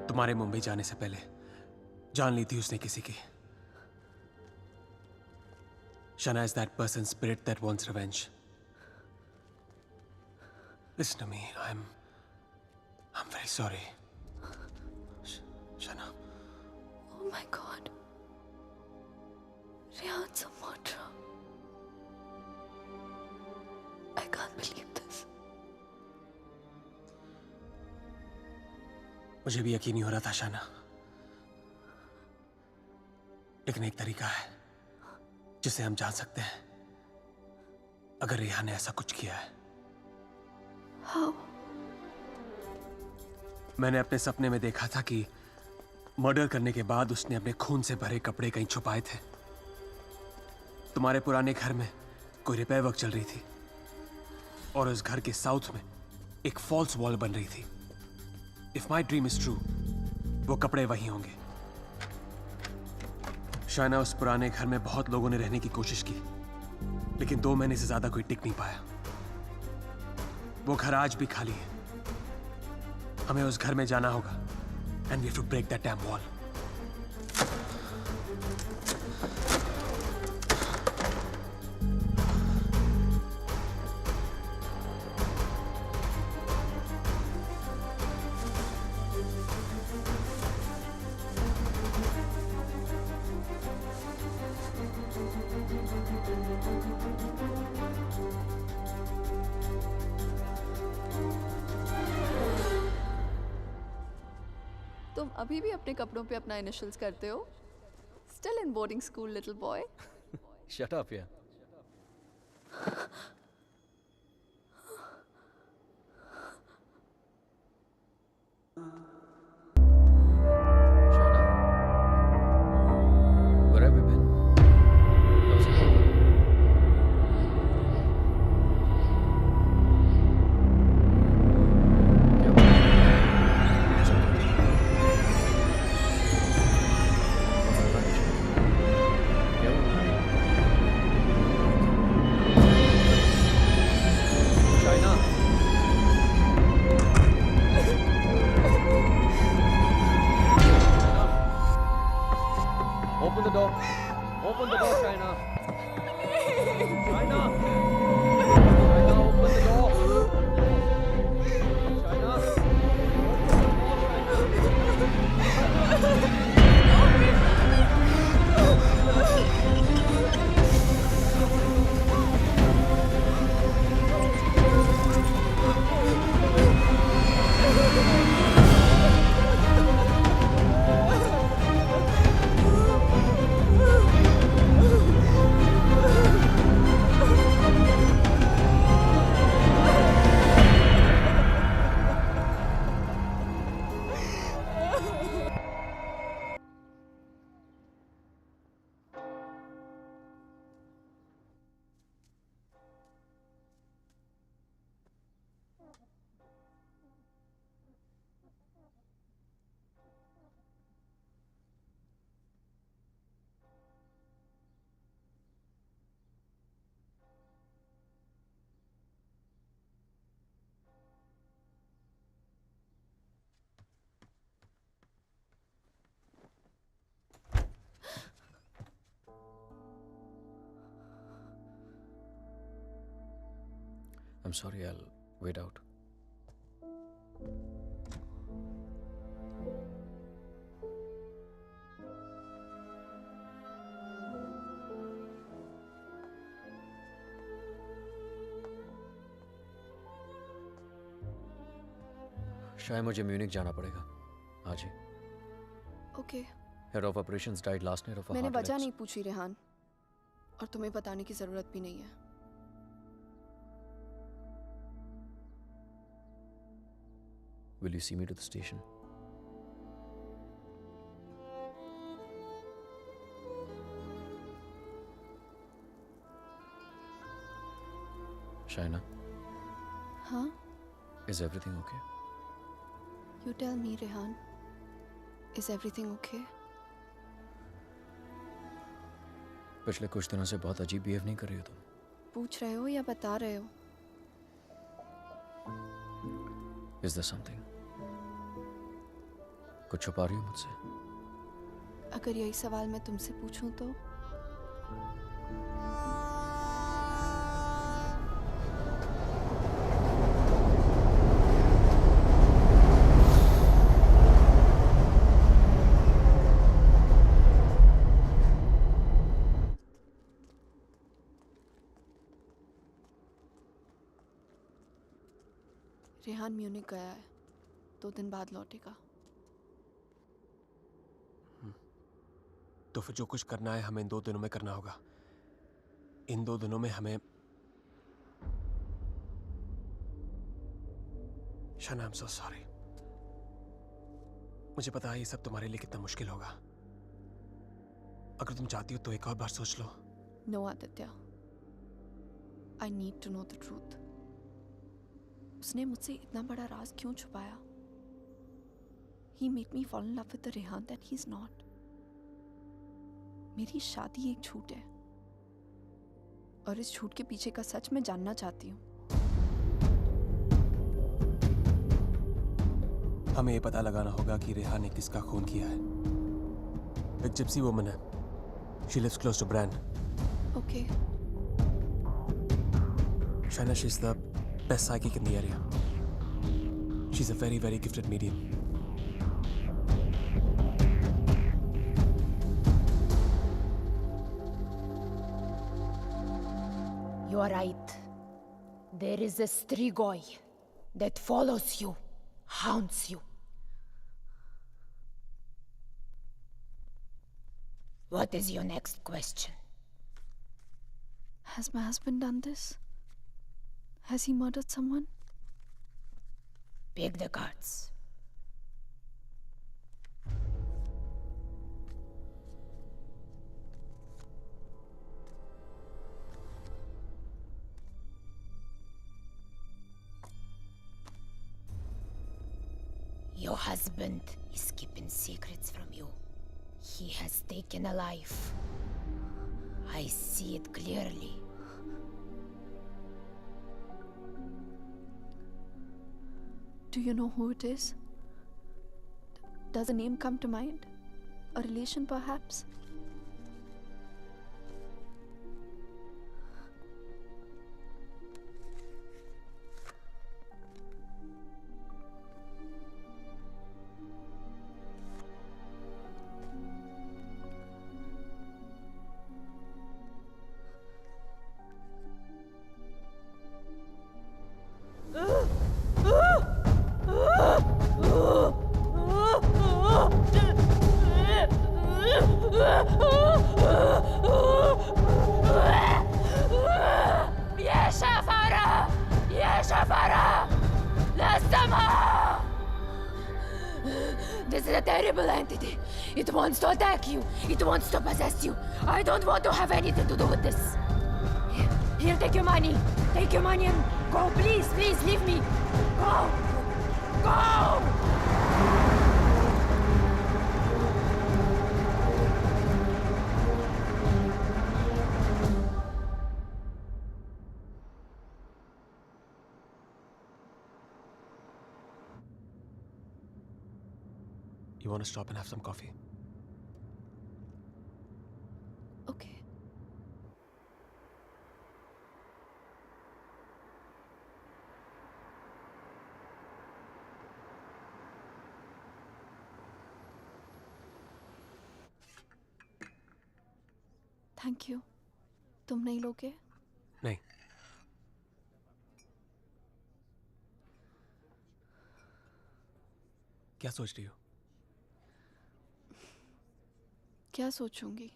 Speaker 10: तुम्हारे मुंबई जाने से पहले जान ली थी उसने किसी की। Shana is that person's spirit that wants revenge. Listen to me. I'm very sorry. Shana.
Speaker 3: Oh my God. Rehan's a murderer. I can't believe this.
Speaker 10: मुझे भी यकीन नहीं हो रहा था शाना, लेकिन एक तरीका है जिसे हम जान सकते हैं अगर रेहान ने ऐसा कुछ किया है।
Speaker 3: How?
Speaker 10: मैंने अपने सपने में देखा था कि मर्डर करने के बाद उसने अपने खून से भरे कपड़े कहीं छुपाए थे। तुम्हारे पुराने घर में कोई रिपेयर वर्क चल रही थी और उस घर के साउथ में एक फॉल्स वॉल बन रही थी। If my dream is true, वो कपड़े वहीं होंगे। शायना, उस पुराने घर में बहुत लोगों ने रहने की कोशिश की, लेकिन 2 महीने से ज्यादा कोई टिक नहीं पाया। वो घर आज भी खाली है। हमें उस घर में जाना होगा and we have to break that damn wall.
Speaker 3: तुम अभी भी अपने कपड़ों पे अपना इनिशियल्स करते हो? Still in boarding school, little boy.
Speaker 1: Shut up, yeah. Shana, where have you been? How's it going? क्या हुआ? सब ठीक है? क्या हुआ? China. Open the door. Open the door, China. China. China, open the door. China. I'm sorry, I'll wait out. शायद मुझे Munich जाना पड़ेगा आज ही।
Speaker 3: Okay.
Speaker 1: Head of operations died last night of
Speaker 3: मैंने वजह नहीं पूछी रेहान, और तुम्हें बताने की जरूरत भी नहीं है।
Speaker 1: Will you see me to the station? Shaina,
Speaker 3: हाँ?
Speaker 1: is everything okay?
Speaker 3: You tell me, Rehan. Is everything okay?
Speaker 1: पिछले कुछ दिनों से बहुत अजीब बिहेव नहीं कर रही हो तुम।
Speaker 3: पूछ रहे हो या बता रहे हो?
Speaker 1: Is there something? कुछ छुपा रही हो मुझसे?
Speaker 3: अगर यही सवाल मैं तुमसे पूछूं तो? रेहान म्यूनिक गया है, 2 दिन बाद लौटेगा।
Speaker 10: तो फिर जो कुछ करना है हमें इन 2 दिनों में करना होगा। इन 2 दिनों में हमें शाना, आई एम सो सॉरी। मुझे पता है ये सब तुम्हारे लिए कितना मुश्किल होगा। अगर तुम चाहती हो तो एक और बार सोच लो।
Speaker 3: No Aditya, I need to know the truth. उसने मुझसे इतना बड़ा राज क्यों छुपाया? He made me fall in love with the Rehan that he's not. मेरी शादी एक झूठ है, और इस झूठ के पीछे का सच मैं जानना चाहती हूँ।
Speaker 10: हमें ये पता लगाना होगा कि रेहान ने किसका खून किया है। एक जिप्सी वुमन है। She lives close to Bran.
Speaker 3: Okay.
Speaker 10: Shaina, she's the best psychic in the area. She's a very, very gifted medium.
Speaker 11: You are right. There is a Strigoi that follows you, haunts you. What is your next question?
Speaker 3: Has my husband done this? Has he murdered someone?
Speaker 11: Pick the cards. Your husband is keeping secrets from you. He has taken a life. I see it clearly.
Speaker 3: Do you know who it is? Does a name come to mind? A relation, perhaps?
Speaker 11: This is a terrible entity. It wants to attack you. It wants to possess you. I don't want to have anything to do with this. Here, take your money. Take your money and go. Please, please, leave me. Go. Go!
Speaker 10: You want to stop and have some coffee?
Speaker 3: Okay. Thank you. तुम नहीं लोगे?
Speaker 10: नहीं। क्या सोच रही हो?
Speaker 3: क्या सोचूंगी?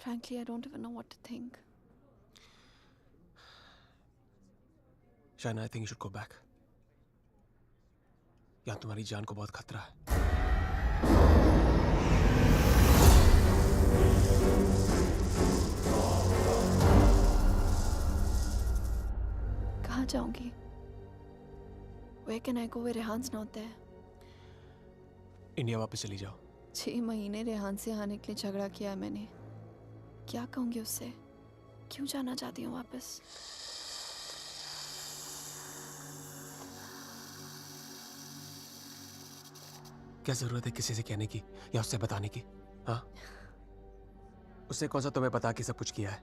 Speaker 3: Frankly, I don't even know what to think.
Speaker 10: Shaina, I think you should go back. यहाँ तुम्हारी जान को बहुत खतरा है.
Speaker 3: कहाँ जाऊंगी? Where can I go where Rehan's not there?
Speaker 10: India वापस चली जाओ.
Speaker 3: 6 महीने रेहान से आने के लिए झगड़ा किया है मैंने. क्या कहूंगी उससे? क्यों जाना चाहती हूँ वापस?
Speaker 10: क्या जरूरत है किसी से कहने की या उससे बताने की? हाँ, उसने कौन सा तुम्हें बता के सब कुछ किया है?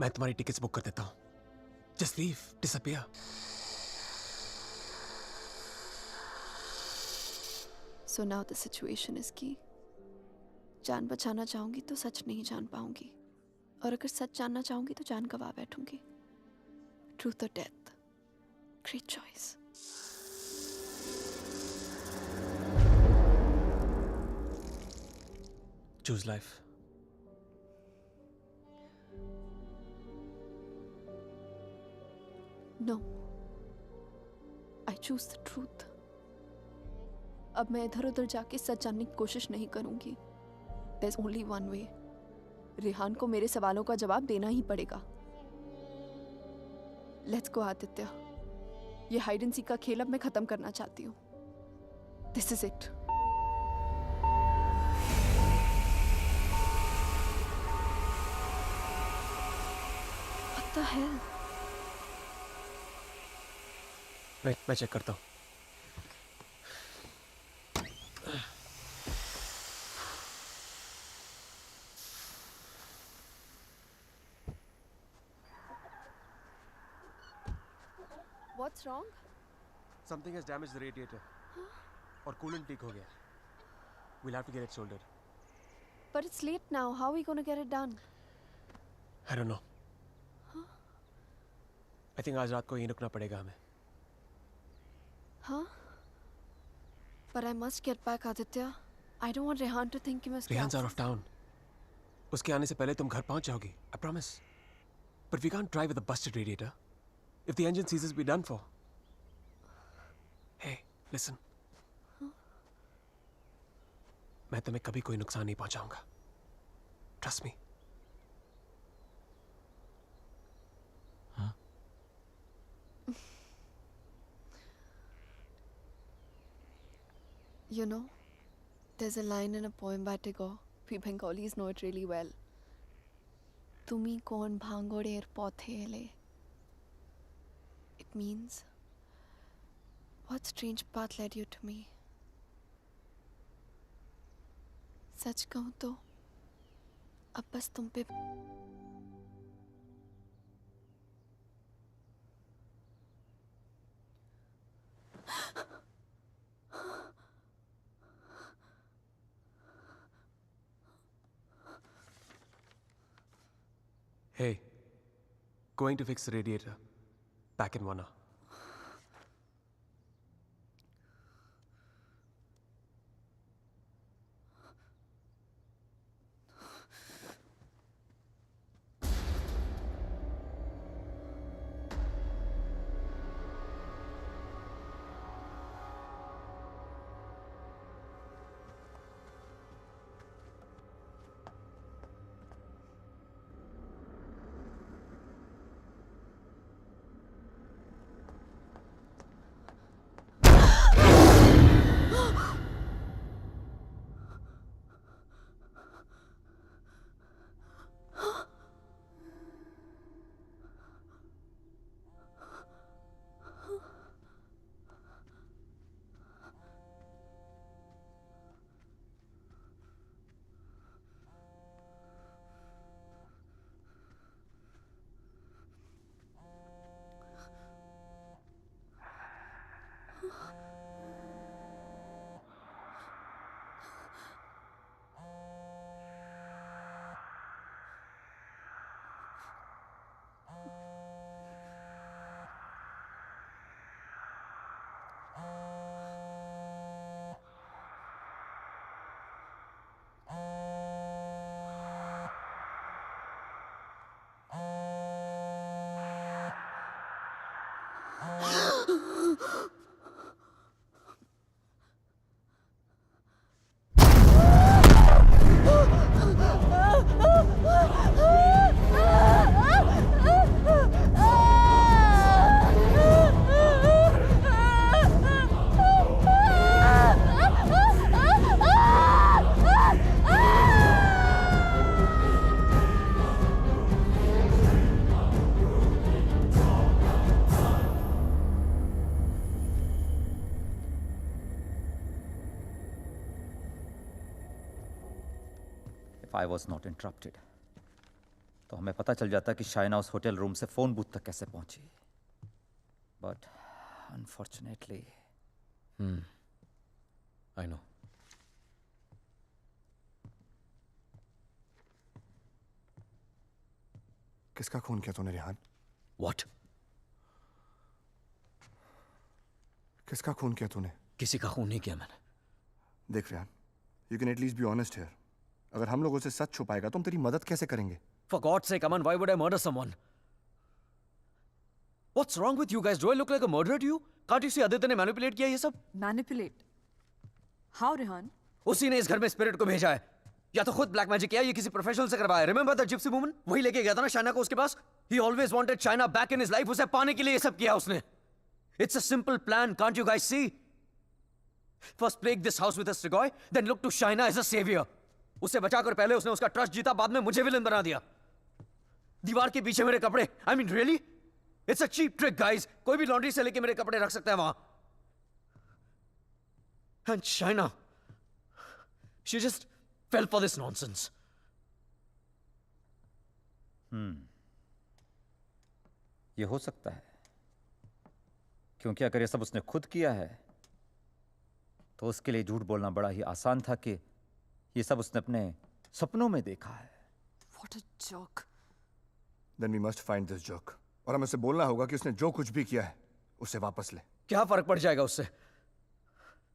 Speaker 10: मैं तुम्हारी टिकट्स बुक कर देता हूँ. Just leave, disappear.
Speaker 3: So now the situation is key. जान बचाना चाहूंगी तो सच नहीं जान पाऊंगी, और अगर सच जानना चाहूंगी तो जान गवा बैठूंगी. Truth or death? Great choice.
Speaker 10: Choose life.
Speaker 3: No. I choose the truth. अब मैं इधर उधर जाके सच जानने की कोशिश नहीं करूंगी. There's only one way. Rehan को मेरे सवालों का जवाब देना ही पड़ेगा. Let's go, Aditya. ये हाइड एंड सीक का खेल अब मैं खत्म करना चाहती हूँ. This is it. What the hell?
Speaker 10: मैं चेक करता हूँ.
Speaker 3: What's wrong?
Speaker 10: Something has damaged the radiator. और coolant leak हो गया. We'll have to get it soldered.
Speaker 3: But it's late now. How are we gonna get it done?
Speaker 10: I don't know. I think आज रात को यहीं रुकना पड़ेगा हमें.
Speaker 3: Huh? But I must get back, Aditya. I don't want Rehan to think he must.
Speaker 10: Rehan's out of town. उसके आने से पहले तुम घर पहुंच जाओगी. I promise. But we can't drive with a busted radiator. If the engine seizes, we're done for. Hey, listen. मैं तुम्हें कभी कोई नुकसान नहीं पहुंचाऊंगा. Trust me.
Speaker 3: You know, there's a line in a poem by Tagore. We Bengalis know it really well. Tumi kon bhangorer pothele. It means, what strange path led you to me? सच कहूं तो अब बस तुम पे
Speaker 10: Hey, going to fix the radiator. Back in 1 hour.
Speaker 8: If I was not interrupted, तो हमें पता चल जाता कि शाइना उस होटल रूम से फोन बूथ तक कैसे पहुंची. But unfortunately,
Speaker 1: I know.
Speaker 7: किसका खून किया तूने रेहान?
Speaker 1: What?
Speaker 7: किसका खून किया तूने?
Speaker 1: किसी का खून नहीं किया मैंने.
Speaker 7: देख Rehan, you can at least be honest here. अगर हम लोगों से सच छुपाएगा तो हम तेरी मदद कैसे करेंगे?
Speaker 1: For God's sake, Aman, why would I murder someone? What's wrong with you guys? Do I look like a murderer to you? Can't you see Aditya ने manipulate किया ये सब?
Speaker 5: Manipulate? How, Rehan?
Speaker 1: उसी ने इस घर में स्पिरिट को भेजा है. या तो खुद ब्लैक मैजिक किया या किसी प्रोफेशनल से करवाया. Remember the gypsy woman? वही लेके गया था ना शाइना को उसके पास. He always wanted Shaina back in his life. उसे पाने के लिए ये सब किया उसने. It's a simple plan. Can't you guys see? First plague this house with a Strigoi, then look to Shaina as a savior. उसे बचाकर पहले उसने उसका ट्रस्ट जीता, बाद में मुझे विलन बना दिया. दीवार के पीछे मेरे कपड़े. I mean, really? It's a cheap trick, guys. कोई भी लॉन्ड्री से लेके मेरे कपड़े रख सकता है वहां. And Shaina, she just fell for this nonsense.
Speaker 8: ये हो सकता है, क्योंकि अगर ये सब उसने खुद किया है तो उसके लिए झूठ बोलना बड़ा ही आसान था कि ये सब उसने अपने सपनों में देखा है.
Speaker 5: What a joke.
Speaker 7: Then we must find this joke. और हमें उसे बोलना होगा कि उसने जो कुछ भी किया है उसे वापस ले.
Speaker 1: क्या फर्क पड़ जाएगा उससे?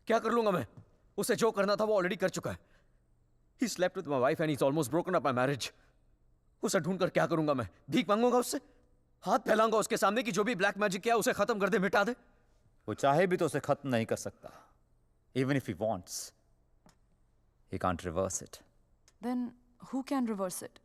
Speaker 1: क्या कर लूंगा मैं? उसे जो करना था वो ऑलरेडी कर चुका है. He slept with my wife and he's almost broken up my marriage. उसे ढूंढकर क्या करूंगा मैं? भीख मांगूंगा उससे? हाथ फैलाऊंगा उसके सामने कि जो भी ब्लैक मैजिक किया उसे खत्म कर दे, मिटा दे?
Speaker 8: वो चाहे भी तो उसे खत्म नहीं कर सकता. Even if he wants, he can't reverse it.
Speaker 5: Then who can reverse it?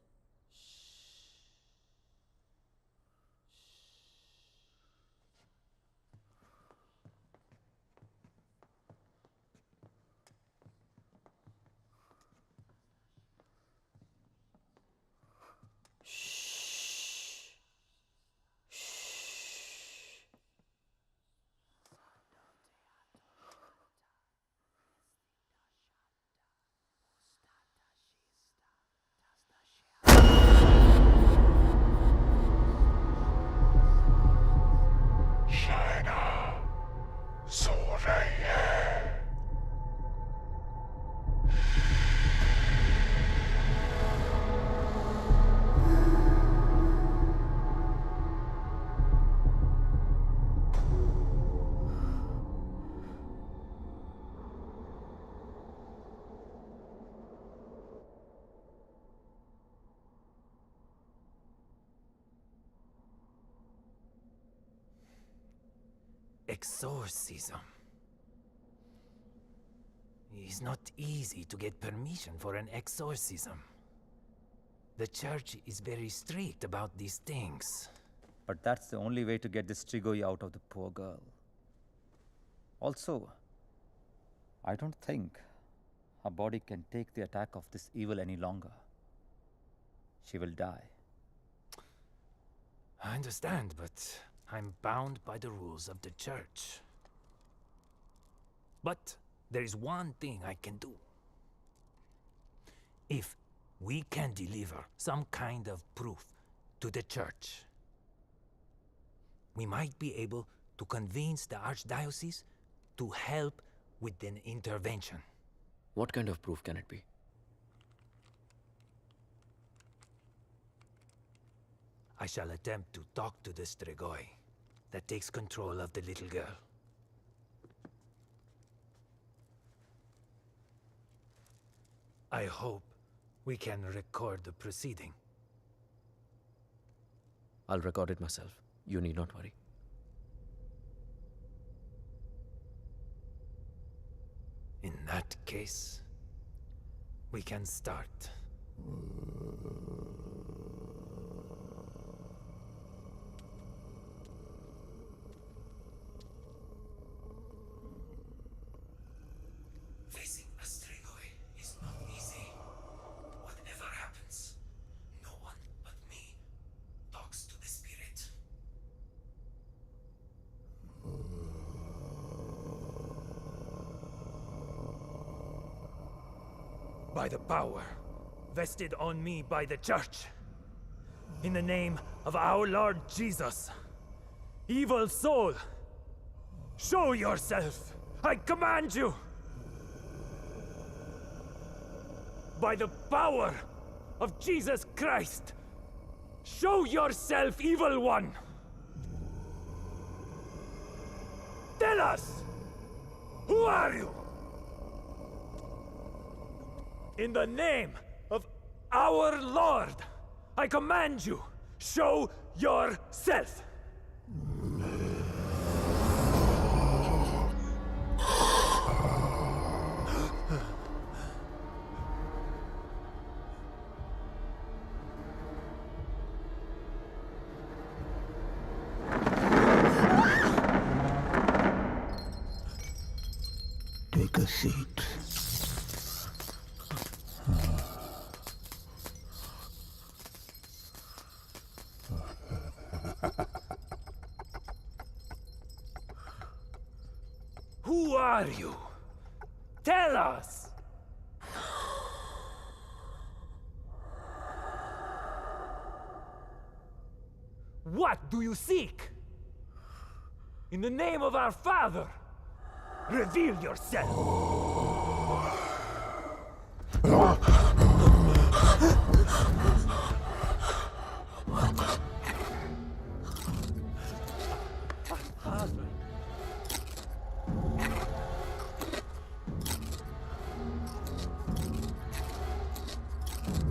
Speaker 12: Exorcism. It's not easy to get permission for an exorcism. The church is very strict about these things.
Speaker 8: But that's the only way to get this Strigoi out of the poor girl. Also, I don't think her body can take the attack of this evil any longer. She will die.
Speaker 12: I understand, but I'm bound by the rules of the church. But there is one thing I can do. If we can deliver some kind of proof to the church, we might be able to convince the archdiocese to help with an intervention.
Speaker 1: What kind of proof can it be?
Speaker 12: I shall attempt to talk to the Strigoi that takes control of the little girl. I hope we can record the proceeding.
Speaker 1: I'll record it myself. You need not worry.
Speaker 12: In that case, we can start. Facing a Strigoi is not easy. Whatever happens, no one but me talks to the spirit. By the power vested on me by the Church, in the name of our Lord Jesus, evil soul, show yourself! I command you! By the power of Jesus Christ, show yourself, evil one! Tell us! Who are you? In the name of our Lord, I command you, show yourself!
Speaker 13: Take a seat.
Speaker 12: Who are you? Tell us! What do you seek? In the name of our Father, reveal yourself!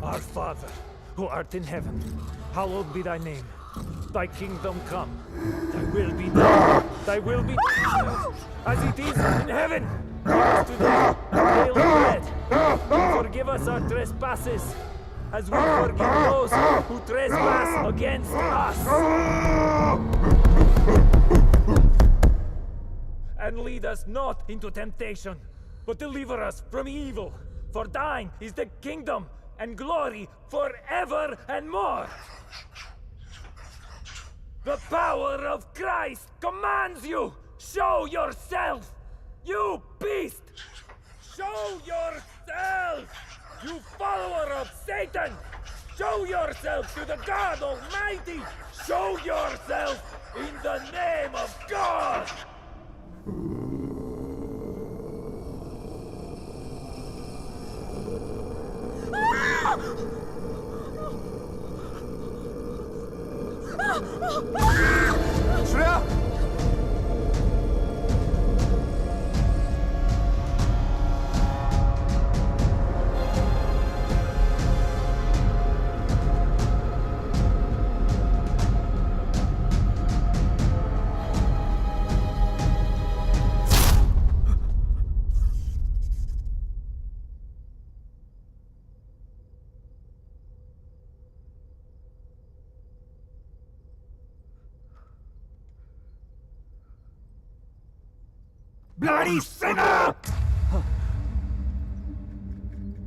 Speaker 12: Our Father, who art in heaven, hallowed be thy name. Thy kingdom come. Thy will be done. Thy will be done as it is in heaven. Give us today our daily bread. And forgive us our trespasses, as we forgive those who trespass against us. And lead us not into temptation, but deliver us from evil. For thine is the kingdom and glory forever and more. The power of Christ commands you! Show yourself! You beast! Show yourself! You follower of Satan! Show yourself to the God Almighty! Show yourself in the name of God!
Speaker 7: Shreya!
Speaker 13: Bloody sinner!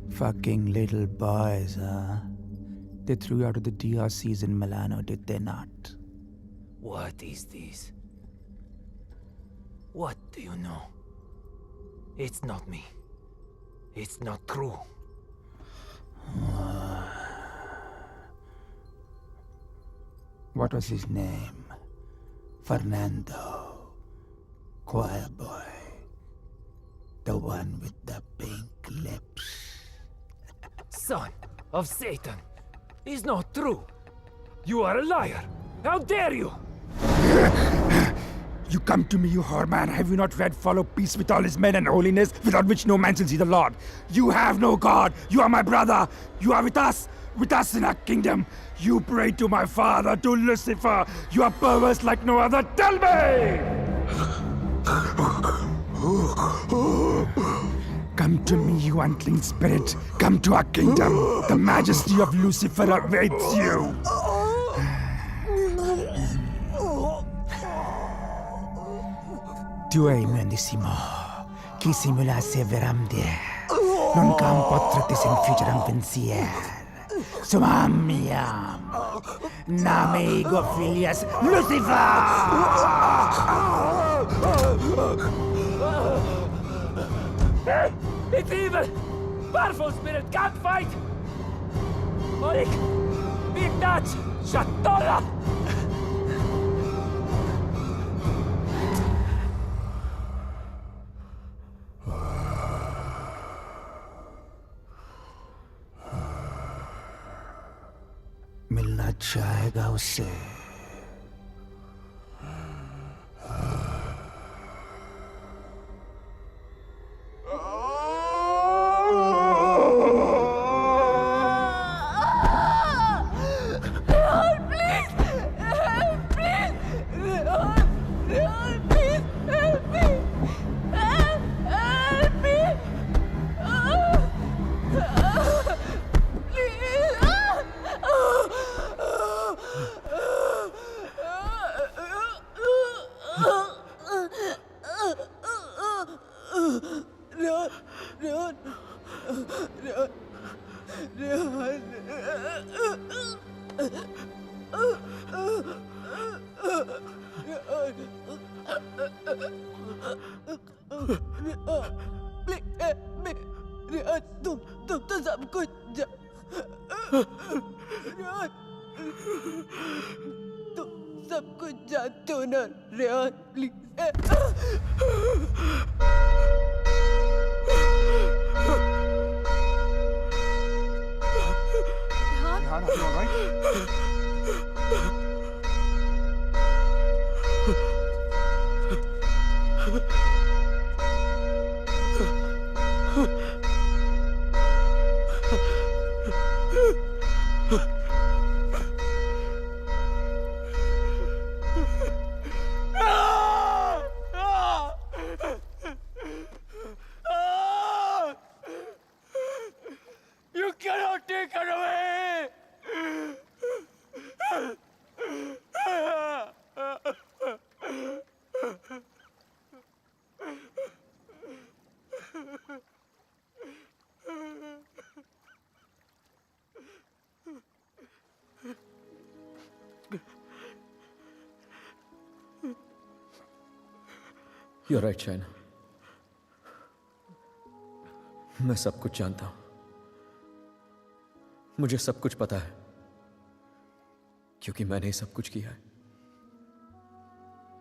Speaker 13: Fucking little boys, huh? They threw you out of the DRCs in Milano, did they not?
Speaker 12: What is this? What do you know? It's not me. It's not true.
Speaker 13: What was his name? Fernando. Choir boy. The one with the pink lips.
Speaker 12: Son of Satan! Is not true! You are a liar! How dare you!
Speaker 13: You come to me, you whore man. Have you not read follow peace with all his men and holiness, without which no man shall see the Lord? You have no God. You are my brother. You are with us in our kingdom. You pray to my father, to Lucifer. You are perverse like no other. Tell me! Come to me, you unclean spirit. Come to our kingdom. The majesty of Lucifer awaits you. Tu hai menissimo. Chi simulasse veramde. Non cam potrete infiggere pensier. Sumamiam. Name ego filias Lucifer!
Speaker 12: It's evil! Powerful spirit can't fight! Morik! Big touch! Shatola!
Speaker 13: मिलना चाहेगा उससे
Speaker 11: तुम तो सब कुछ तुम सब कुछ जानते हो ना Rehan please
Speaker 7: Rehan, are you all right?
Speaker 12: You cannot take her away!
Speaker 1: You're right, Shaina. मैं सब कुछ जानता हूं. मुझे सब कुछ पता है क्योंकि मैंने ही सब कुछ किया है.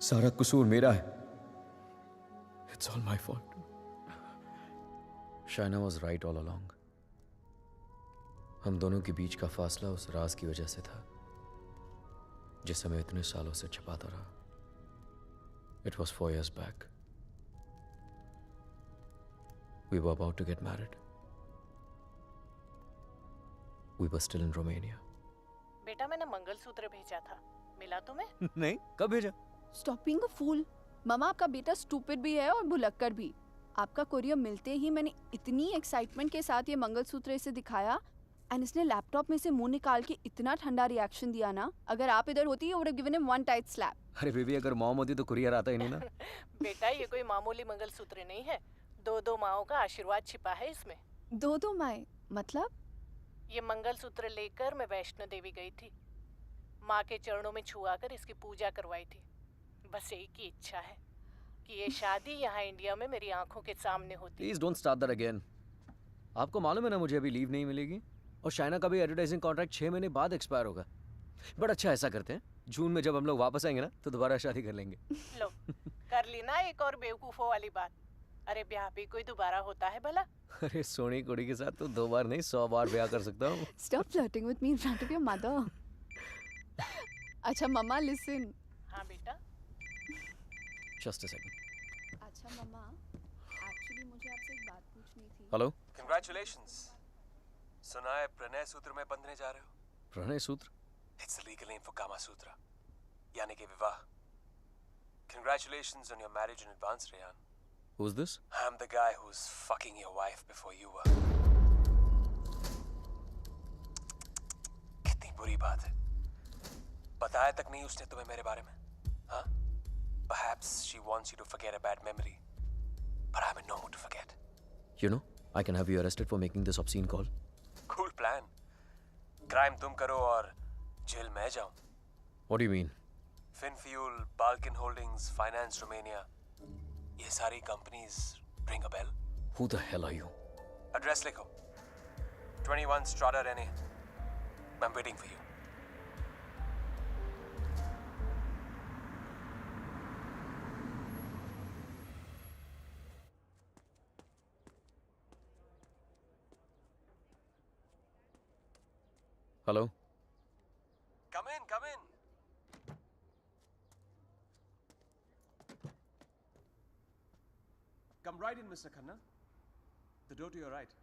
Speaker 1: सारा कसूर मेरा है. It's all my fault. Shaina was right all along. हम दोनों के बीच का फासला उस राज की वजह से था जिसे मैं इतने सालों से छिपाता रहा. It was 4 years back. We were about to get married. We were still in Romania.
Speaker 14: बेटा मैंने मंगलसूत्र भेजा था, मिला तुम्हें?
Speaker 1: नहीं, कब भेजा?
Speaker 3: Stop being a fool. मामा आपका बेटा स्टूपिड भी है और भुलक्कड़ भी. आपका कोरियर मिलते ही मैंने इतनी एक्साइटमेंट के साथ ये मंगलसूत्र इसे दिखाया एंड इसने लैपटॉप में से मुंह निकाल के इतना ठंडा रिएक्शन दिया ना. अगर आप इधर होती you would have given him one tight slap.
Speaker 1: अरे बेबी, अगर मॉम होती तो कुरियर आता ही नहीं ना.
Speaker 14: बेटा ये कोई मामूली मंगलसूत्र नहीं है, 2 माओं का आशीर्वाद छिपा है इसमें.
Speaker 3: 2 माएं मतलब?
Speaker 14: ये मंगलसूत्र लेकर मैं वैष्णो देवी गई थी. माँ के चरणों में छुआ कर इसकी पूजा करवाई थी. बस एक ही इच्छा है कि ये शादी यहाँ इंडिया में मेरी आंखों के सामने होती.
Speaker 1: Please don't start that again. आपको मालूम है ना मुझे अभी लीव नहीं मिलेगी और शाइना का भी एडवर्टाइजिंग कॉन्ट्रैक्ट 6 महीने बाद एक्सपायर होगा. बट अच्छा ऐसा करते हैं, जून में जब हम लोग वापस आएंगे ना तो दोबारा शादी कर लेंगे.
Speaker 14: लो कर ली ना एक और बेवकूफों वाली बात. अरे ब्याह भी कोई दोबारा होता है भला?
Speaker 1: अरे सोनी कुड़ी के साथ तो 2 बार नहीं 100 बार ब्याह कर सकता हूँ.
Speaker 3: Stop flirting with me in front of your mother. अच्छा मम्मा listen.
Speaker 14: हाँ बेटा.
Speaker 1: Just a second.
Speaker 3: अच्छा मम्मा, actually मुझे आपसे एक बात पूछनी थी.
Speaker 1: हेलो.
Speaker 10: Congratulations. सुना है प्रणय सूत्र में बंधने जा रहे हो?
Speaker 1: प्रणय सूत्र?
Speaker 10: It's the legal name for Kama Sutra. यानी कि विवाह. Congratulations on your marriage in advance, Rehan.
Speaker 1: Who's this?
Speaker 10: I'm the guy who's fucking your wife before you were. कितनी बुरी बात है. बताया तक नहीं उसने तुम्हें मेरे बारे में, हाँ? Perhaps she wants you to forget a bad memory, but I'm in no mood to forget.
Speaker 1: You know, I can have you arrested for making this obscene call.
Speaker 10: Cool plan. Crime तुम करो और jail मैं जाऊं.
Speaker 1: What do you mean?
Speaker 10: Finfuel, Balkan Holdings, Finance Romania. ये सारी companies ring a bell.
Speaker 1: Who the hell are you?
Speaker 10: Address लिखो. 21 Strada Rene. I'm waiting for you.
Speaker 1: Hello?
Speaker 10: Come in, come in. Come right in, Mr. Khanna. The door to your right.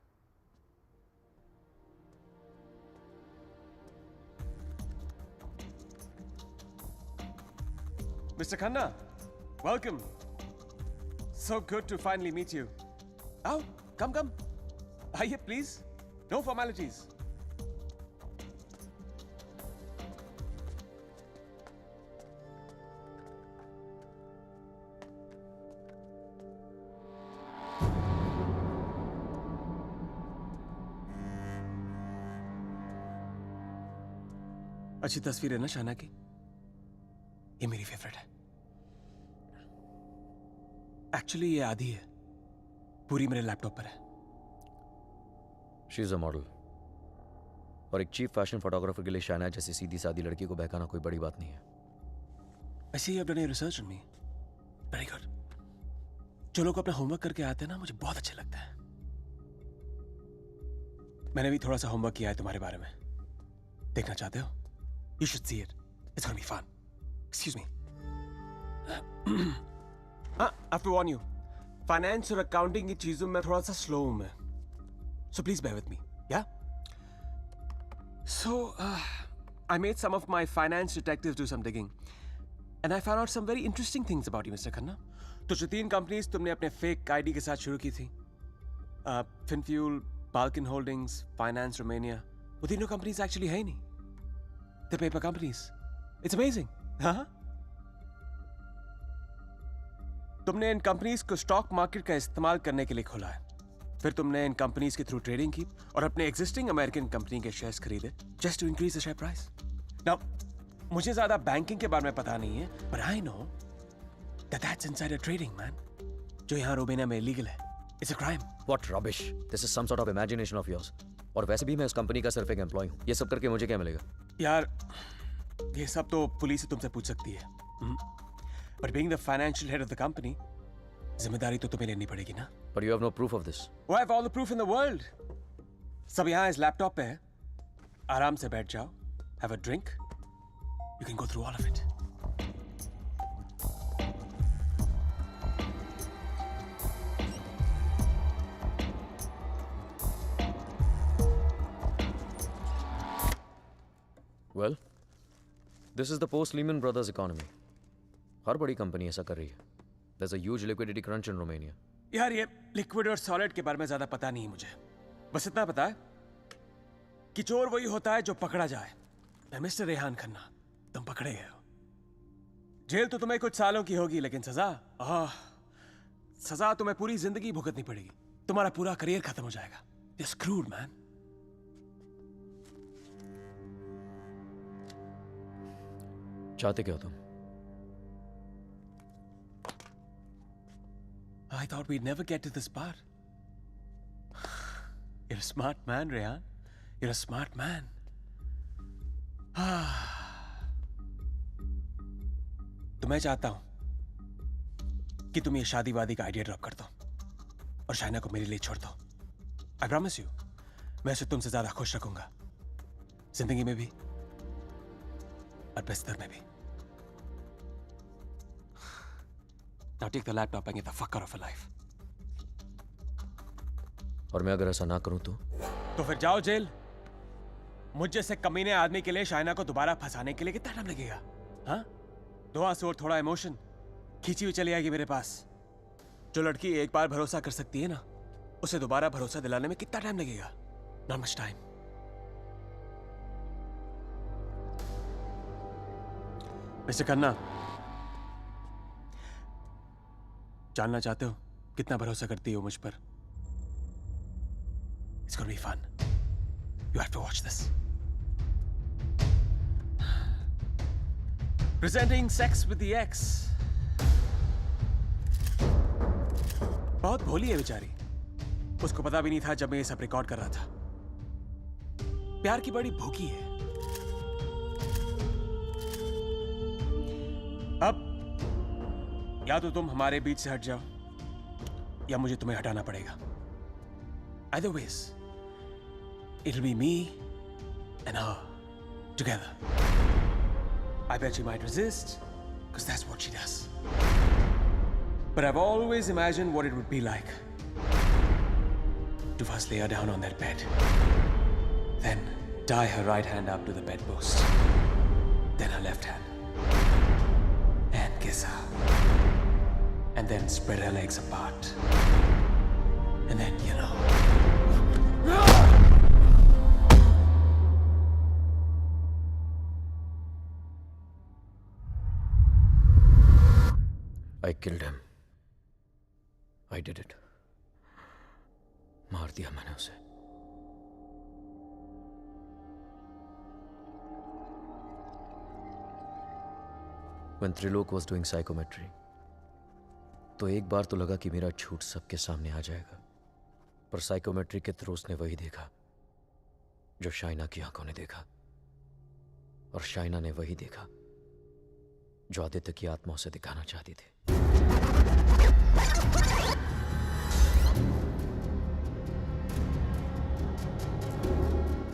Speaker 10: Mr. Khanna, welcome. So good to finally meet you. Oh, come, come. Aye, please. No formalities. अच्छी तस्वीर है ना शाना की? ये मेरी favourite है. Actually ये आधी है, पूरी मेरे लैपटॉप पर है.
Speaker 1: She is a model. और एक चीफ फैशन फोटोग्राफर के लिए शाना जैसी सीधी सादी लड़की को बहकाना कोई बड़ी बात नहीं है.
Speaker 10: I see you have done your research on me. Very good. जो लोग अपना होमवर्क करके आते हैं ना, मुझे बहुत अच्छे लगता है. मैंने भी थोड़ा सा होमवर्क किया है तुम्हारे बारे में. देखना चाहते हो? You should see it. It's gonna be fun. Excuse me. I have to warn you. Finance और accounting की चीजों में थोड़ा सा slow हूँ मैं. So please bear with me. Yeah? So, I made some of my finance detectives do some digging. And I found out some very interesting things about you, Mr. Khanna. तो जो 3 companies तुमने अपने fake ID के साथ शुरू की थी, Finfuel, Balkan Holdings, Finance Romania, वो तीनों companies actually है ही नहीं. The paper companies. It's amazing. हाँ? तुमने इन कंपनीज को स्टॉक मार्केट का इस्तेमाल करने के लिए खोला है. फिर तुमने इन कंपनीज के थ्रू ट्रेडिंग की और अपने एग्जिस्टिंग अमेरिकन कंपनी के शेयर्स खरीदे just to increase the share price. Now मुझे ज्यादा बैंकिंग के बारे में पता नहीं है, but I know that that's insider trading man, जो यहाँ रोमेनिया में इलीगल है. It's a crime.
Speaker 1: What rubbish. This is some sort of imagination of yours. और वैसे भी मैं उस कंपनी का सिर्फ एक एम्प्लॉय हूँ. ये सब करके मुझे क्या मिलेगा?
Speaker 10: यार ये सब तो पुलिस तुमसे पूछ सकती है. But being the financial head of the company, जिम्मेदारी तो तुम्हें लेनी पड़ेगी ना.
Speaker 1: But you have no proof of this.
Speaker 10: Oh, I have all the proof in the world. सब यहाँ इस लैपटॉप पे है. आराम से बैठ जाओ. Have a drink. You can go through all of it.
Speaker 1: Well, this is the post-Lehman Brothers economy. हर बड़ी कंपनी ऐसा कर रही है. There's a huge liquidity crunch in Romania.
Speaker 10: यार ये लिक्विड और सॉलिड के बारे में ज्यादा पता नहीं है मुझे. बस इतना पता है कि चोर वही होता है जो पकड़ा जाए. मिस्टर रेहान खन्ना, तुम पकड़े गए हो. जेल तो तुम्हें कुछ सालों की होगी, लेकिन सजा तुम्हें पूरी जिंदगी भुगतनी पड़ेगी. तुम्हारा पूरा करियर खत्म हो जाएगा. You're screwed, man.
Speaker 1: चाहते क्या हो तुम?
Speaker 10: I thought we'd never get to this part. You're a smart man, Rehan. You're a smart man. तो मैं चाहता हूं कि तुम ये शादी वादी का आइडिया ड्रॉप कर दो और शाइना को मेरे लिए छोड़ दो. I promise you, मैं उसे तुमसे ज्यादा खुश रखूंगा, जिंदगी में भी और बिस्तर में भी. Now take the laptop and get the fuck out of her life.
Speaker 1: और मैं अगर ऐसा ना करूं
Speaker 10: तो फिर जाओ जेल. मुझ जैसे कमीने आदमी के लिए शाइना को दोबारा फंसाने के लिए कितना टाइम लगेगा? हाँ? 2 आंसू और थोड़ा इमोशन, खींची हुई चली आएगी मेरे पास. जो लड़की एक बार भरोसा कर सकती है ना, उसे दोबारा भरोसा दिलाने में कितना टाइम लगेगा? Not much time. Mister Khanna, जानना चाहते हो कितना भरोसा करती हो मुझ पर? It's gonna be fun. You have to watch this. Presenting Sex with the Ex. बहुत भोली है बेचारी। उसको पता भी नहीं था जब मैं ये सब रिकॉर्ड कर रहा था। प्यार की बड़ी भूखी है। अब या तो तुम हमारे बीच से हट जाओ या मुझे तुम्हें हटाना पड़ेगा। Either ways, it'll be me and her together. I bet she might resist, because that's what she does. But I've always imagined what it would be like to first lay her down on that bed, then tie her right hand up to the bedpost, then her left hand, and kiss her, and then spread her legs apart, and then, you know.
Speaker 1: I killed him. I did it. मार दिया मैंने उसे। When Trilok was doing psychometry, तो एक बार तो लगा कि मेरा झूठ सबके सामने आ जाएगा, पर साइकोमेट्री के थ्रू उसने वही देखा जो शाइना की आंखों ने देखा, और शाइना ने वही देखा जो आदित्य की आत्मा उसे दिखाना चाहती थी।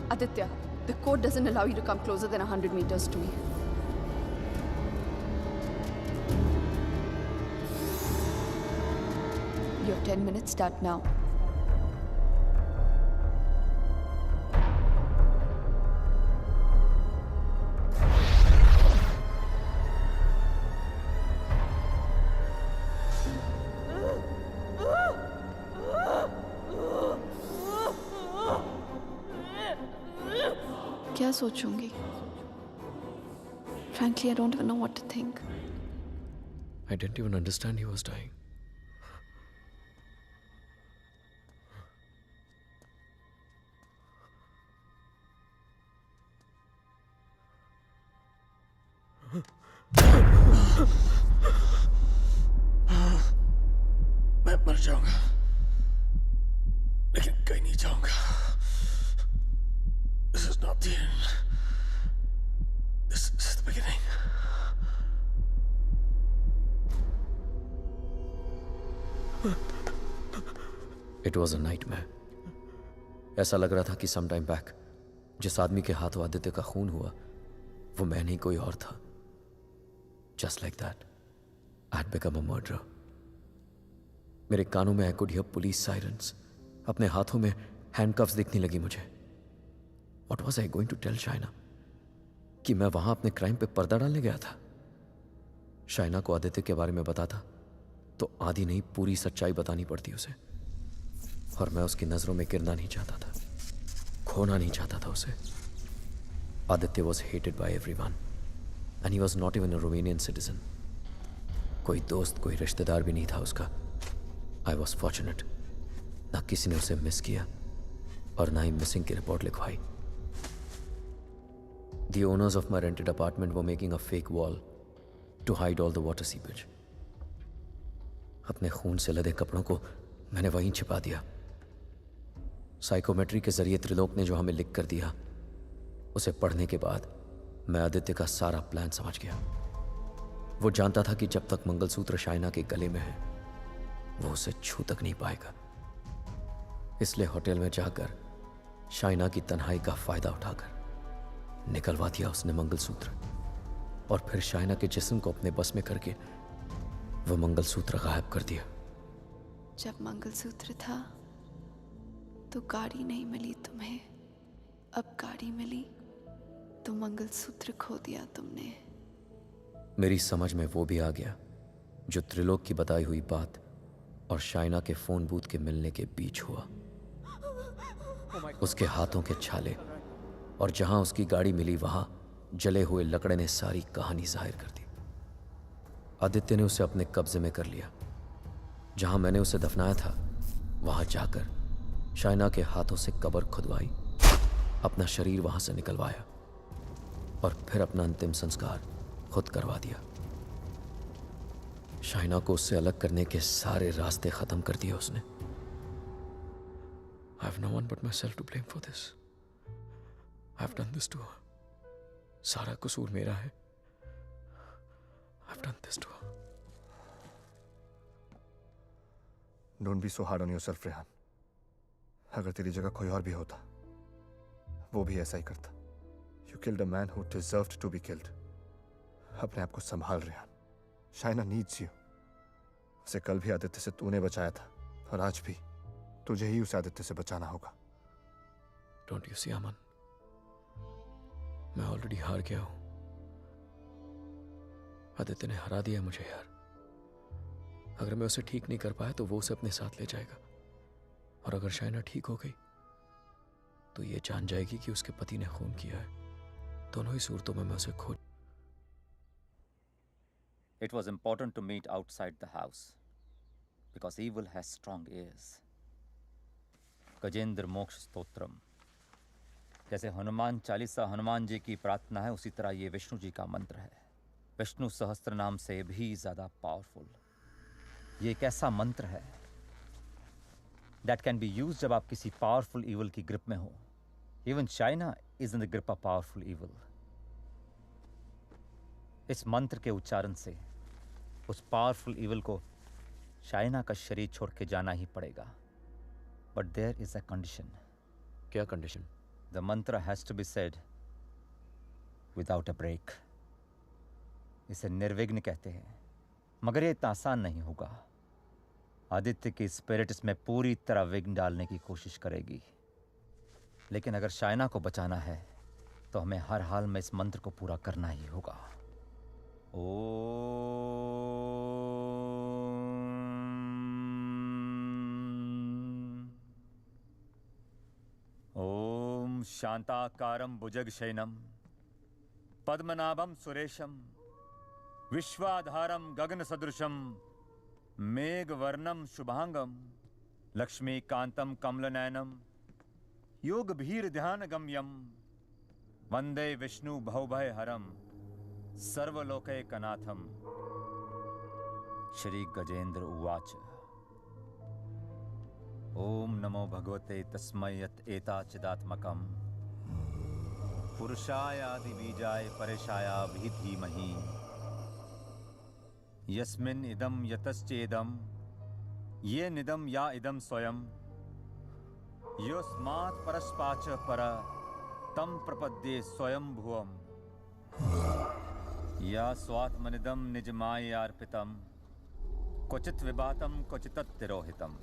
Speaker 3: Aditya, the code doesn't allow you to come closer than 100 meters to me. Your 10 minutes start now. क्या सोचूंगी? Frankly, I don't even know what to think.
Speaker 1: I didn't even understand he was dying.
Speaker 10: मैं मर जाऊंगा, लेकिन कहीं नहीं जाऊंगा। This is not the end. This is the beginning.
Speaker 1: It was a nightmare. ऐसा लग रहा था कि some time back जिस आदमी के हाथों आदित्य का खून हुआ वो मैं नहीं कोई और था। Just like that, I had become a murderer. मेरे कानों में I could hear police sirens. अपने हाथों में handcuffs दिखने लगी मुझे। What was I going to tell Shaina? कि मैं वहां अपने क्राइम पे पर्दा डालने गया था। शाइना को आदित्य के बारे में बताता तो आधी नहीं पूरी सच्चाई बतानी पड़ती उसे, और मैं उसकी नजरों में गिरना नहीं चाहता था, खोना नहीं चाहता था उसे। Aditya was hated by everyone and he was not even a Romanian citizen. कोई दोस्त कोई रिश्तेदार भी नहीं था उसका। I was fortunate. ना किसी ने उसे मिस किया और ना ही मिसिंग की रिपोर्ट लिखवाई। The owners of my rented apartment were making a fake wall to hide all the water seepage. अपने खून से लदे कपड़ों को मैंने वहीं छिपा दिया। साइकोमेट्री के जरिए त्रिलोक ने जो हमें लिख कर दिया, उसे पढ़ने के बाद मैं आदित्य का सारा प्लान समझ गया। वो जानता था कि जब तक मंगलसूत्र शाइना के गले में है वो उसे छू तक नहीं पाएगा। इसलिए होटल में जाकर शाइना की तन्हाई का फायदा उठाकर निकलवा दिया उसने मंगलसूत्र, और फिर शाइना के जिस्म को अपने बस में करके वो मंगलसूत्र गायब कर दिया।
Speaker 3: जब मंगलसूत्र था तो गाड़ी नहीं मिली तुम्हें, अब गाड़ी मिली तो मंगलसूत्र खो दिया तुमने।
Speaker 1: मेरी समझ में वो भी आ गया जो त्रिलोक की बताई हुई बात और शाइना के फोन बूथ के मिलने के बीच हुआ। उसके हाथों के छाले और जहां उसकी गाड़ी मिली वहां जले हुए लकड़े ने सारी कहानी जाहिर कर दी। आदित्य ने उसे अपने कब्जे में कर लिया। जहां मैंने उसे दफनाया था वहां जाकर शाइना के हाथों से कब्र खुदवाई, अपना शरीर वहां से निकलवाया और फिर अपना अंतिम संस्कार खुद करवा दिया। शाइना को उससे अलग करने के सारे रास्ते खत्म कर दिए उसने। I have no one but myself to blame for this. I have done this to her. सारा कसूर मेरा है। I have done this to her.
Speaker 7: Don't be so hard on yourself, Rehan. अगर तेरी जगह कोई और भी होता, वो भी ऐसा ही करता। You killed a man who deserved to be killed. अपने आप को संभाल, रेहान। Shaina needs you. उसे कल भी आदित्य से तूने बचाया था और आज भी तुझे ही उसे आदित्य से बचाना होगा।
Speaker 1: Don't you see, अमन? मैं ऑलरेडी हार गया हूं। आदित्य ने हरा दिया मुझे यार। अगर मैं उसे ठीक नहीं कर पाया तो वो उसे अपने साथ ले जाएगा, और अगर शाइना ठीक हो गई तो ये जान जाएगी कि उसके पति ने खून किया है। दोनों ही सूरतों में मैं उसे खो।
Speaker 8: It was important to meet outside the house because evil has strong ears. Gajendra मोक्ष स्तोत्रम, जैसे हनुमान चालीसा हनुमान जी की प्रार्थना है, उसी तरह ये विष्णु जी का मंत्र है। विष्णु सहस्त्र नाम से भी ज्यादा पावरफुल। ये एक ऐसा मंत्र है that can be used जब आप किसी पावरफुल evil की ग्रिप में हो। Even China is in the grip of powerful evil. इस मंत्र के उच्चारण से उस पावरफुल evil को चाइना का शरीर छोड़ के जाना ही पड़ेगा। But there is a condition.
Speaker 1: क्या condition?
Speaker 8: The mantra has to be said without a break. इसे निर्विघ्न कहते हैं, मगर ये इतना आसान नहीं होगा। आदित्य की स्पिरिट इसमें पूरी तरह विघ्न डालने की कोशिश करेगी, लेकिन अगर शाइना को बचाना है तो हमें हर हाल में इस मंत्र को पूरा करना ही होगा। ओम शांताकारं भुजगशयनं पद्मनाभं सुरेशं विश्वाधारं गगनसदृशं मेघवर्णं शुभांगं लक्ष्मीकान्तं कमलनयनं योगभीर्ध्यानगम्यं वंदे विष्णु भवभयहरं सर्वलोकैकनाथं। श्री गजेंद्र उवाच। ओम नमो भगवते तस्मै यत् एताचिदात्मकं पुरुषाय आदिबीजाय परेशाय धीमहि यस्मिन् इदं यतश्चेदं ये निदं या इदं स्वयं योस्मात् परस्पाच पर तं प्रपद्ये स्वयं भुवम् या स्वात्मनिदं निजमायार्पितं क्वचित् विभातं क्वचित् तिरोहितम्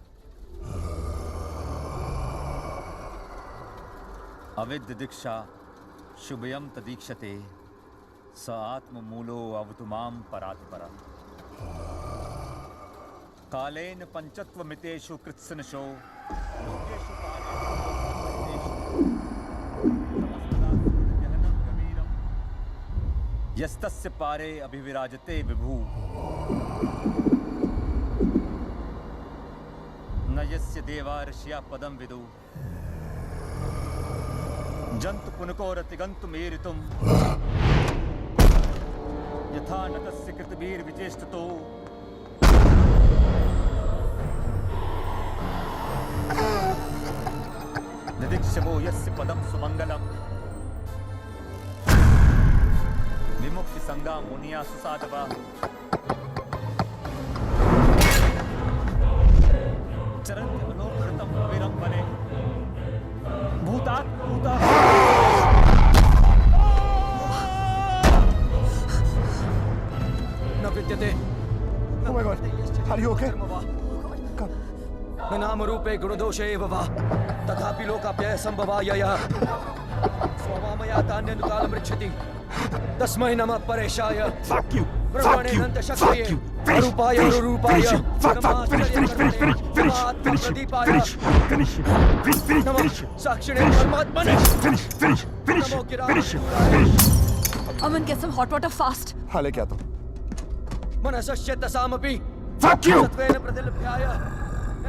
Speaker 8: अविद्य दीक्षा शुभयं तदीक्षते स आत्ममूलो अवतु मां परात्परा। कालेन पंचत्वमितेषु कृत्सनशो लोकेषु गहनं गभीरं यस्तस्य पारे अभिविराजते विभु न यस्य देवा ऋषिया पदं विदु जंतु पुनकोरतिगन्तुमेरितुं यथा नतस्य कृतवीर्विचेष्टतो निदिक्षवो यस्य पदं सुमंगलम् विमुक्ति संगा मुनिया सुसाधवा चरन्ति मनोकृतं विरंबने भूतात् भूता
Speaker 15: न विद्यते।
Speaker 7: Oh my God, are you okay?
Speaker 15: न नामरूपे गुणदोषे एव वा तथापि लोकाप्यय संभवायः स्ववामया तान्यनुकालमृच्छति तस्मै नमः परेशाय।
Speaker 13: Fuck you!
Speaker 15: Fuck you! Fuck you! Finish! Finish! Finish him! Fuck! Fuck! Finish! Finish! Finish! Finish! Finish! Finish! Finish! Finish! Finish! Finish! Sakshine Paramatmane!
Speaker 7: Finish! Finish! Finish! Finish! Finish!
Speaker 5: Aman, get some hot water fast.
Speaker 7: हाँ लेके आता हूँ.
Speaker 15: Manasashyata samapi.
Speaker 7: Fuck you!
Speaker 15: Satvena pradilabhyaya.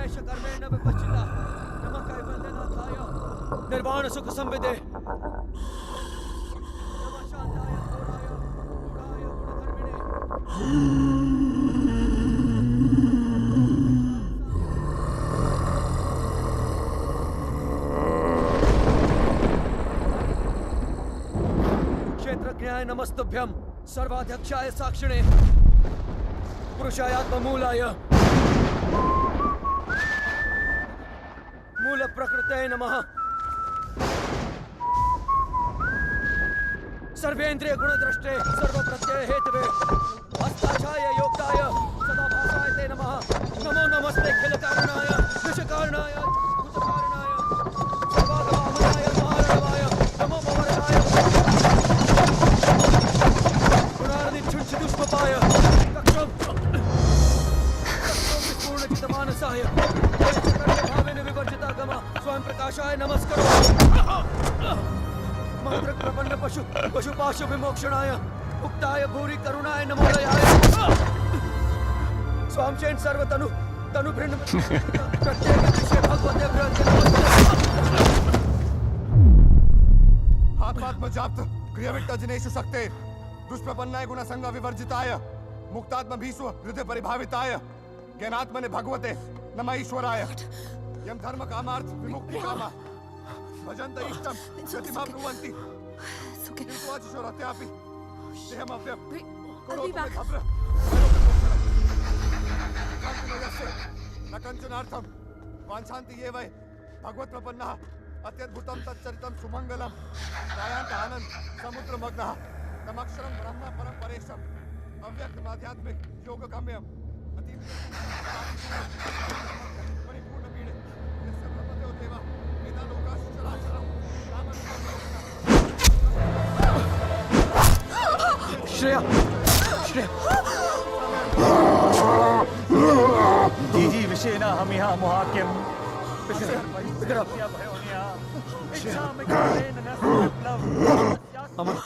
Speaker 15: Esha karmena vipachita. Namakai vandana thaya. Nirvana sukha samvide. Namashandaya puraya. Puraya guna क्षेत्रज्ञाय नमस्तभ्यम सर्वाध्यक्षाय साक्षिणे पुरुषायात्ममूलाय मूल प्रकृते नमः सर्वेन्द्रिय गुणद्रष्टे सर्वप्रत्यय Hathaway हस्ताक्षाय योक्ताय सदाभासाय ते नमः नमो नमस्ते खिल कारणाय विषकारणाय भूतकारणाय सर्वागमामनाय महारणवाय नमो भवरणाय गुणारधि छुच्छुदुष्पपाय कक्षम विपूर्णचितमानसाय भावेन विवर्जितागमा स्वयं प्रकाशाय नमस्करो मंत्र प्रपन्न पशुपाशु विमोक्षणाय उक्ताय भूरि करुणाय नमोदयाय स्वामचेन सर्वतनु तनु भृन्न प्रत्येक विषय भगवते भ्रंते
Speaker 7: आत्मात्म जाप्त क्रियाविट्ट जनेषु शक्ते दुष्प्रपन्नाय गुणसंग विवर्जिताय मुक्तात्म भीष्व हृदय परिभाविताय ज्ञानात्मने भगवते नमः ईश्वराय यम धर्म कामार्थ विमुक्ति कामा भजन्त इष्टम गतिमा ब्रुवन्ति किन्तु अचिशोरत्यापि देहमव्यं करोतु मे भद्र कान्तिमयस्य न कञ्चनार्थं वाञ्छन्ति ये वै भगवत्प्रपन्नः अत्यद्भुतं तच्चरितं सुमङ्गलं त्रायान्त आनन्द समुद्रमग्नः तमक्षरं ब्रह्म परं परेशम् अव्यक्तमाध्यात्मिक योगगम्यम् परिपूर्णपीडे यस्य ब्रह्मदेव देवा वेदालोकाश्चराचरम्
Speaker 15: श्रेया श्रेया
Speaker 8: दीजी विषेना हम यहाँ मुहाक्यम
Speaker 15: अमन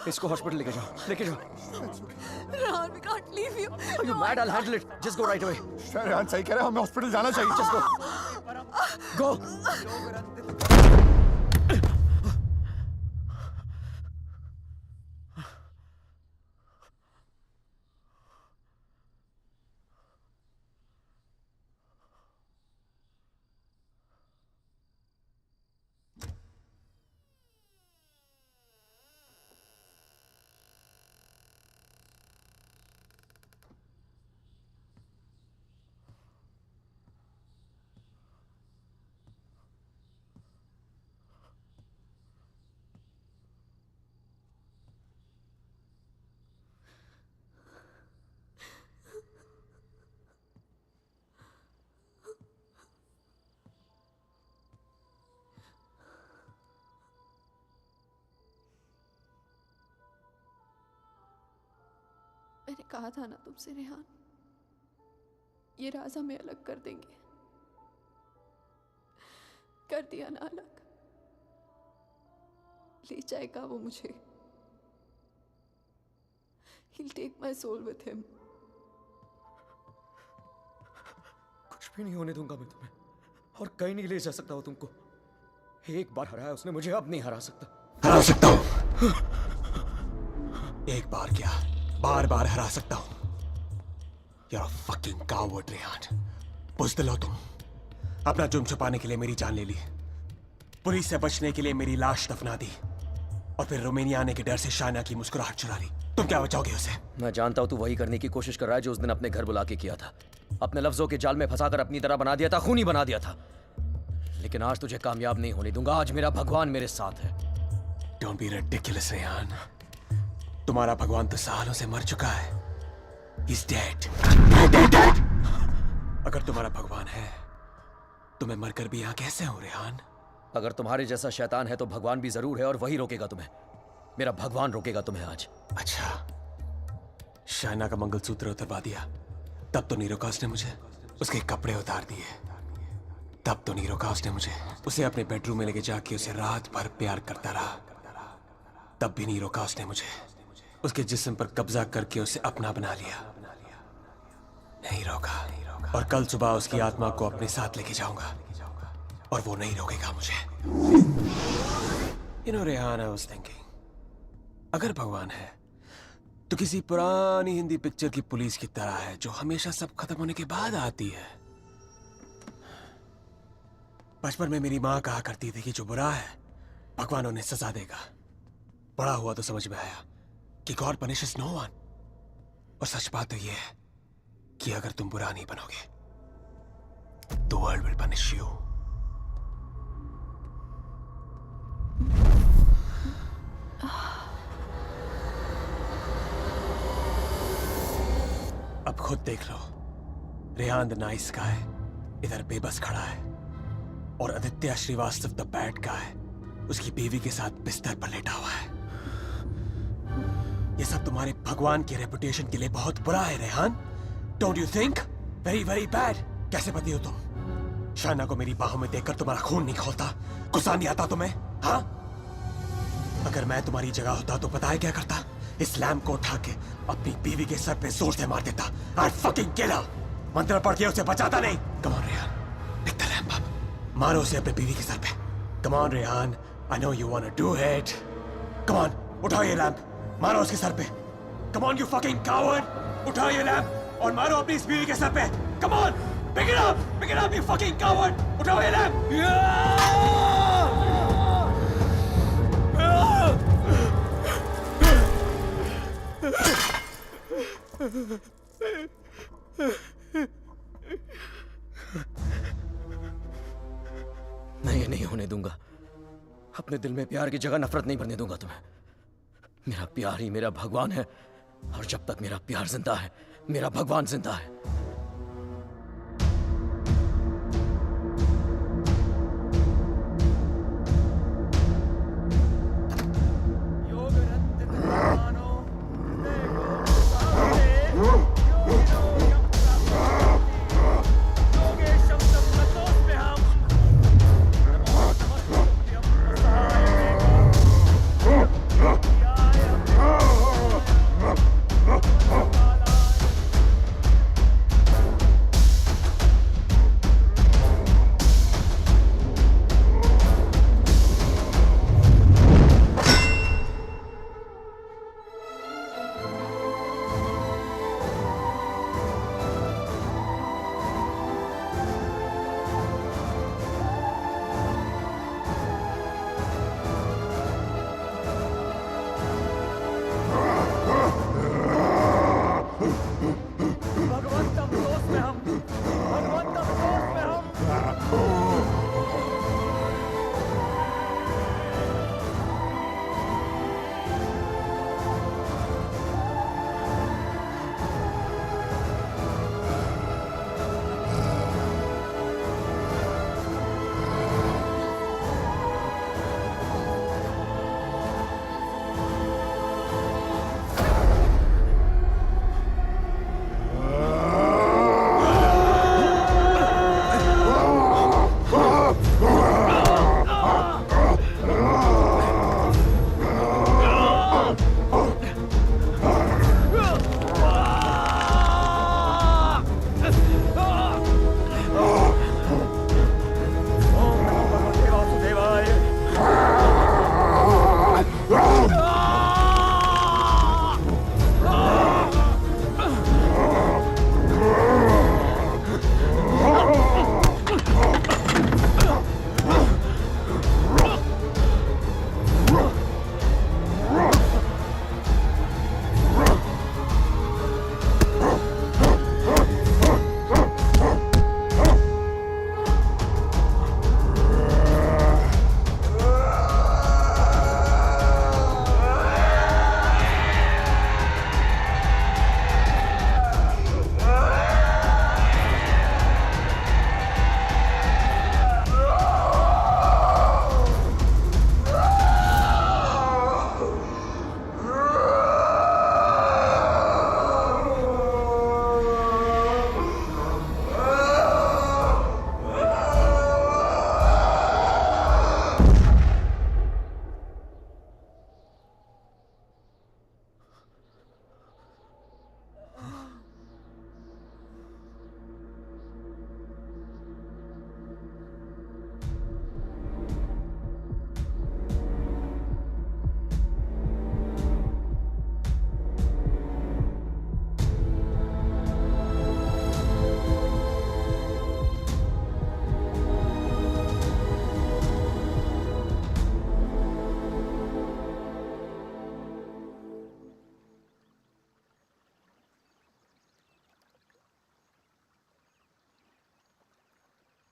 Speaker 15: इसको हॉस्पिटल लेके जाओ
Speaker 5: Rehan, we can't leave you.
Speaker 15: Are you mad? I'll handle it. Just go right away.
Speaker 7: Rehan सही कह रहे हैं, हमें हॉस्पिटल जाना चाहिए.
Speaker 15: Just go. Go.
Speaker 3: मैंने कहा था ना तुमसे रेहान, ये राज हमें अलग कर देंगे. कर दिया ना अलग. ले जाएगा वो मुझे. He'll take my soul with him.
Speaker 15: कुछ भी नहीं होने दूंगा मैं तुम्हें, और कहीं नहीं ले जा सकता हूँ तुमको. एक बार हराया उसने मुझे, अब नहीं हरा सकता.
Speaker 10: हरा सकता हूँ. एक बार क्या, बार बार हरा सकता हूँ. You're a fucking coward, Rehan. बुज़दिल हो तुम. अपना जुर्म छुपाने के लिए मेरी जान ले ली, पुलिस से बचने के लिए मेरी लाश दफना दी, और फिर रोमानिया आने के डर से शाइना की मुस्कुराहट चुरा ली. तुम क्या बचाओगे उसे?
Speaker 1: मैं जानता हूँ तू वही करने की कोशिश कर रहा है जो उस दिन अपने घर बुला के किया था. अपने लफ्जों के जाल में फंसाकर अपनी तरह बना दिया था, खूनी बना दिया था. लेकिन आज तुझे कामयाब नहीं होने दूंगा. आज मेरा भगवान मेरे साथ है.
Speaker 10: Don't be ridiculous, Rehan. तुम्हारा भगवान तो सालों से मर चुका है. He's dead. Dead. अगर तुम्हारा भगवान है तो मैं मरकर भी यहाँ कैसे हूँ, रेहान?
Speaker 1: अगर तुम्हारे जैसा शैतान है तो भगवान भी जरूर है, और वही रोकेगा तुम्हें. मेरा भगवान रोकेगा तुम्हें आज.
Speaker 10: अच्छा, शाइना का मंगलसूत्र उतरवा दिया, तब तो नीरोकास ने मुझे उसके कपड़े उतार दिए। तब तो नीरोकास ने मुझे उसे अपने बेडरूम में लेके जाके उसे रात भर प्यार करता रहा। तब भी नीरोकास ने मुझे उसके जिस्म पर कब्जा करके उसे अपना बना लिया। नहीं रोका, और कल सुबह उसकी आत्मा को अपने साथ लेके जाऊंगा और वो नहीं रोकेगा मुझे। You know, Rehan, I was thinking, अगर भगवान है तो किसी पुरानी हिंदी पिक्चर की पुलिस की तरह है जो हमेशा सब खत्म होने के बाद आती है। बचपन में मेरी माँ कहा करती थी कि जो बुरा है भगवान उन्हें सजा देगा। बड़ा हुआ तो समझ में आया कि गॉड पनिशेस नो वन। और सच बात तो ये है कि अगर तुम बुरा नहीं बनोगे तो वर्ल्ड विल पनिश यू। अब खुद देख लो, रेहान द नाइस गाय इधर बेबस खड़ा है और Aditya Shrivastava the bad guy उसकी बीवी के साथ बिस्तर पर लेटा हुआ है। ये सब तुम्हारे भगवान की रेपुटेशन के लिए बहुत बुरा है Rehan. Don't you think? Very very bad. कैसे पति हो तुम? शाइना को मेरी बाहों में देखकर तुम्हारा खून नहीं खोलता? गुस्सा नहीं आता तुम्हें? हाँ, अगर मैं तुम्हारी जगह होता तो पता है क्या करता? इस लैम्प को उठा के अपनी बीवी के सर पे जोर से मार देता। I'd fucking kill her। मंत्र पढ़ के उसे बचाता नहीं। Come on Rehan, pick the lamp up। मारो उसे अपने बीवी के सर पे। Come on Rehan, I know you wanna do it। Come on, उठाओ ये लैम्प, मारो उसके सर पे। Come on you fucking coward, उठाओ ये लैम्प और मारो अपनी इस बीवी के सर पे। Come on, pick it up you fucking coward, उठाओ ये लैम्प।
Speaker 1: मैं ये नहीं होने दूंगा। अपने दिल में प्यार की जगह नफरत नहीं भरने दूंगा तुम्हें। मेरा प्यार ही मेरा भगवान है और जब तक मेरा प्यार जिंदा है मेरा भगवान जिंदा है।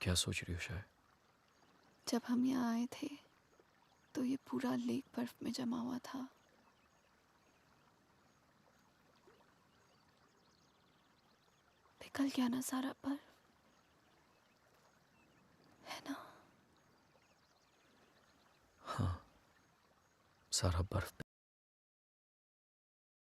Speaker 1: क्या सोच रही हो शायद?
Speaker 3: जब हम यहाँ आए थे तो ये पूरा लेक बर्फ में जमा हुआ था। पिघल गया ना सारा बर्फ, है ना?
Speaker 1: हाँ, सारा बर्फ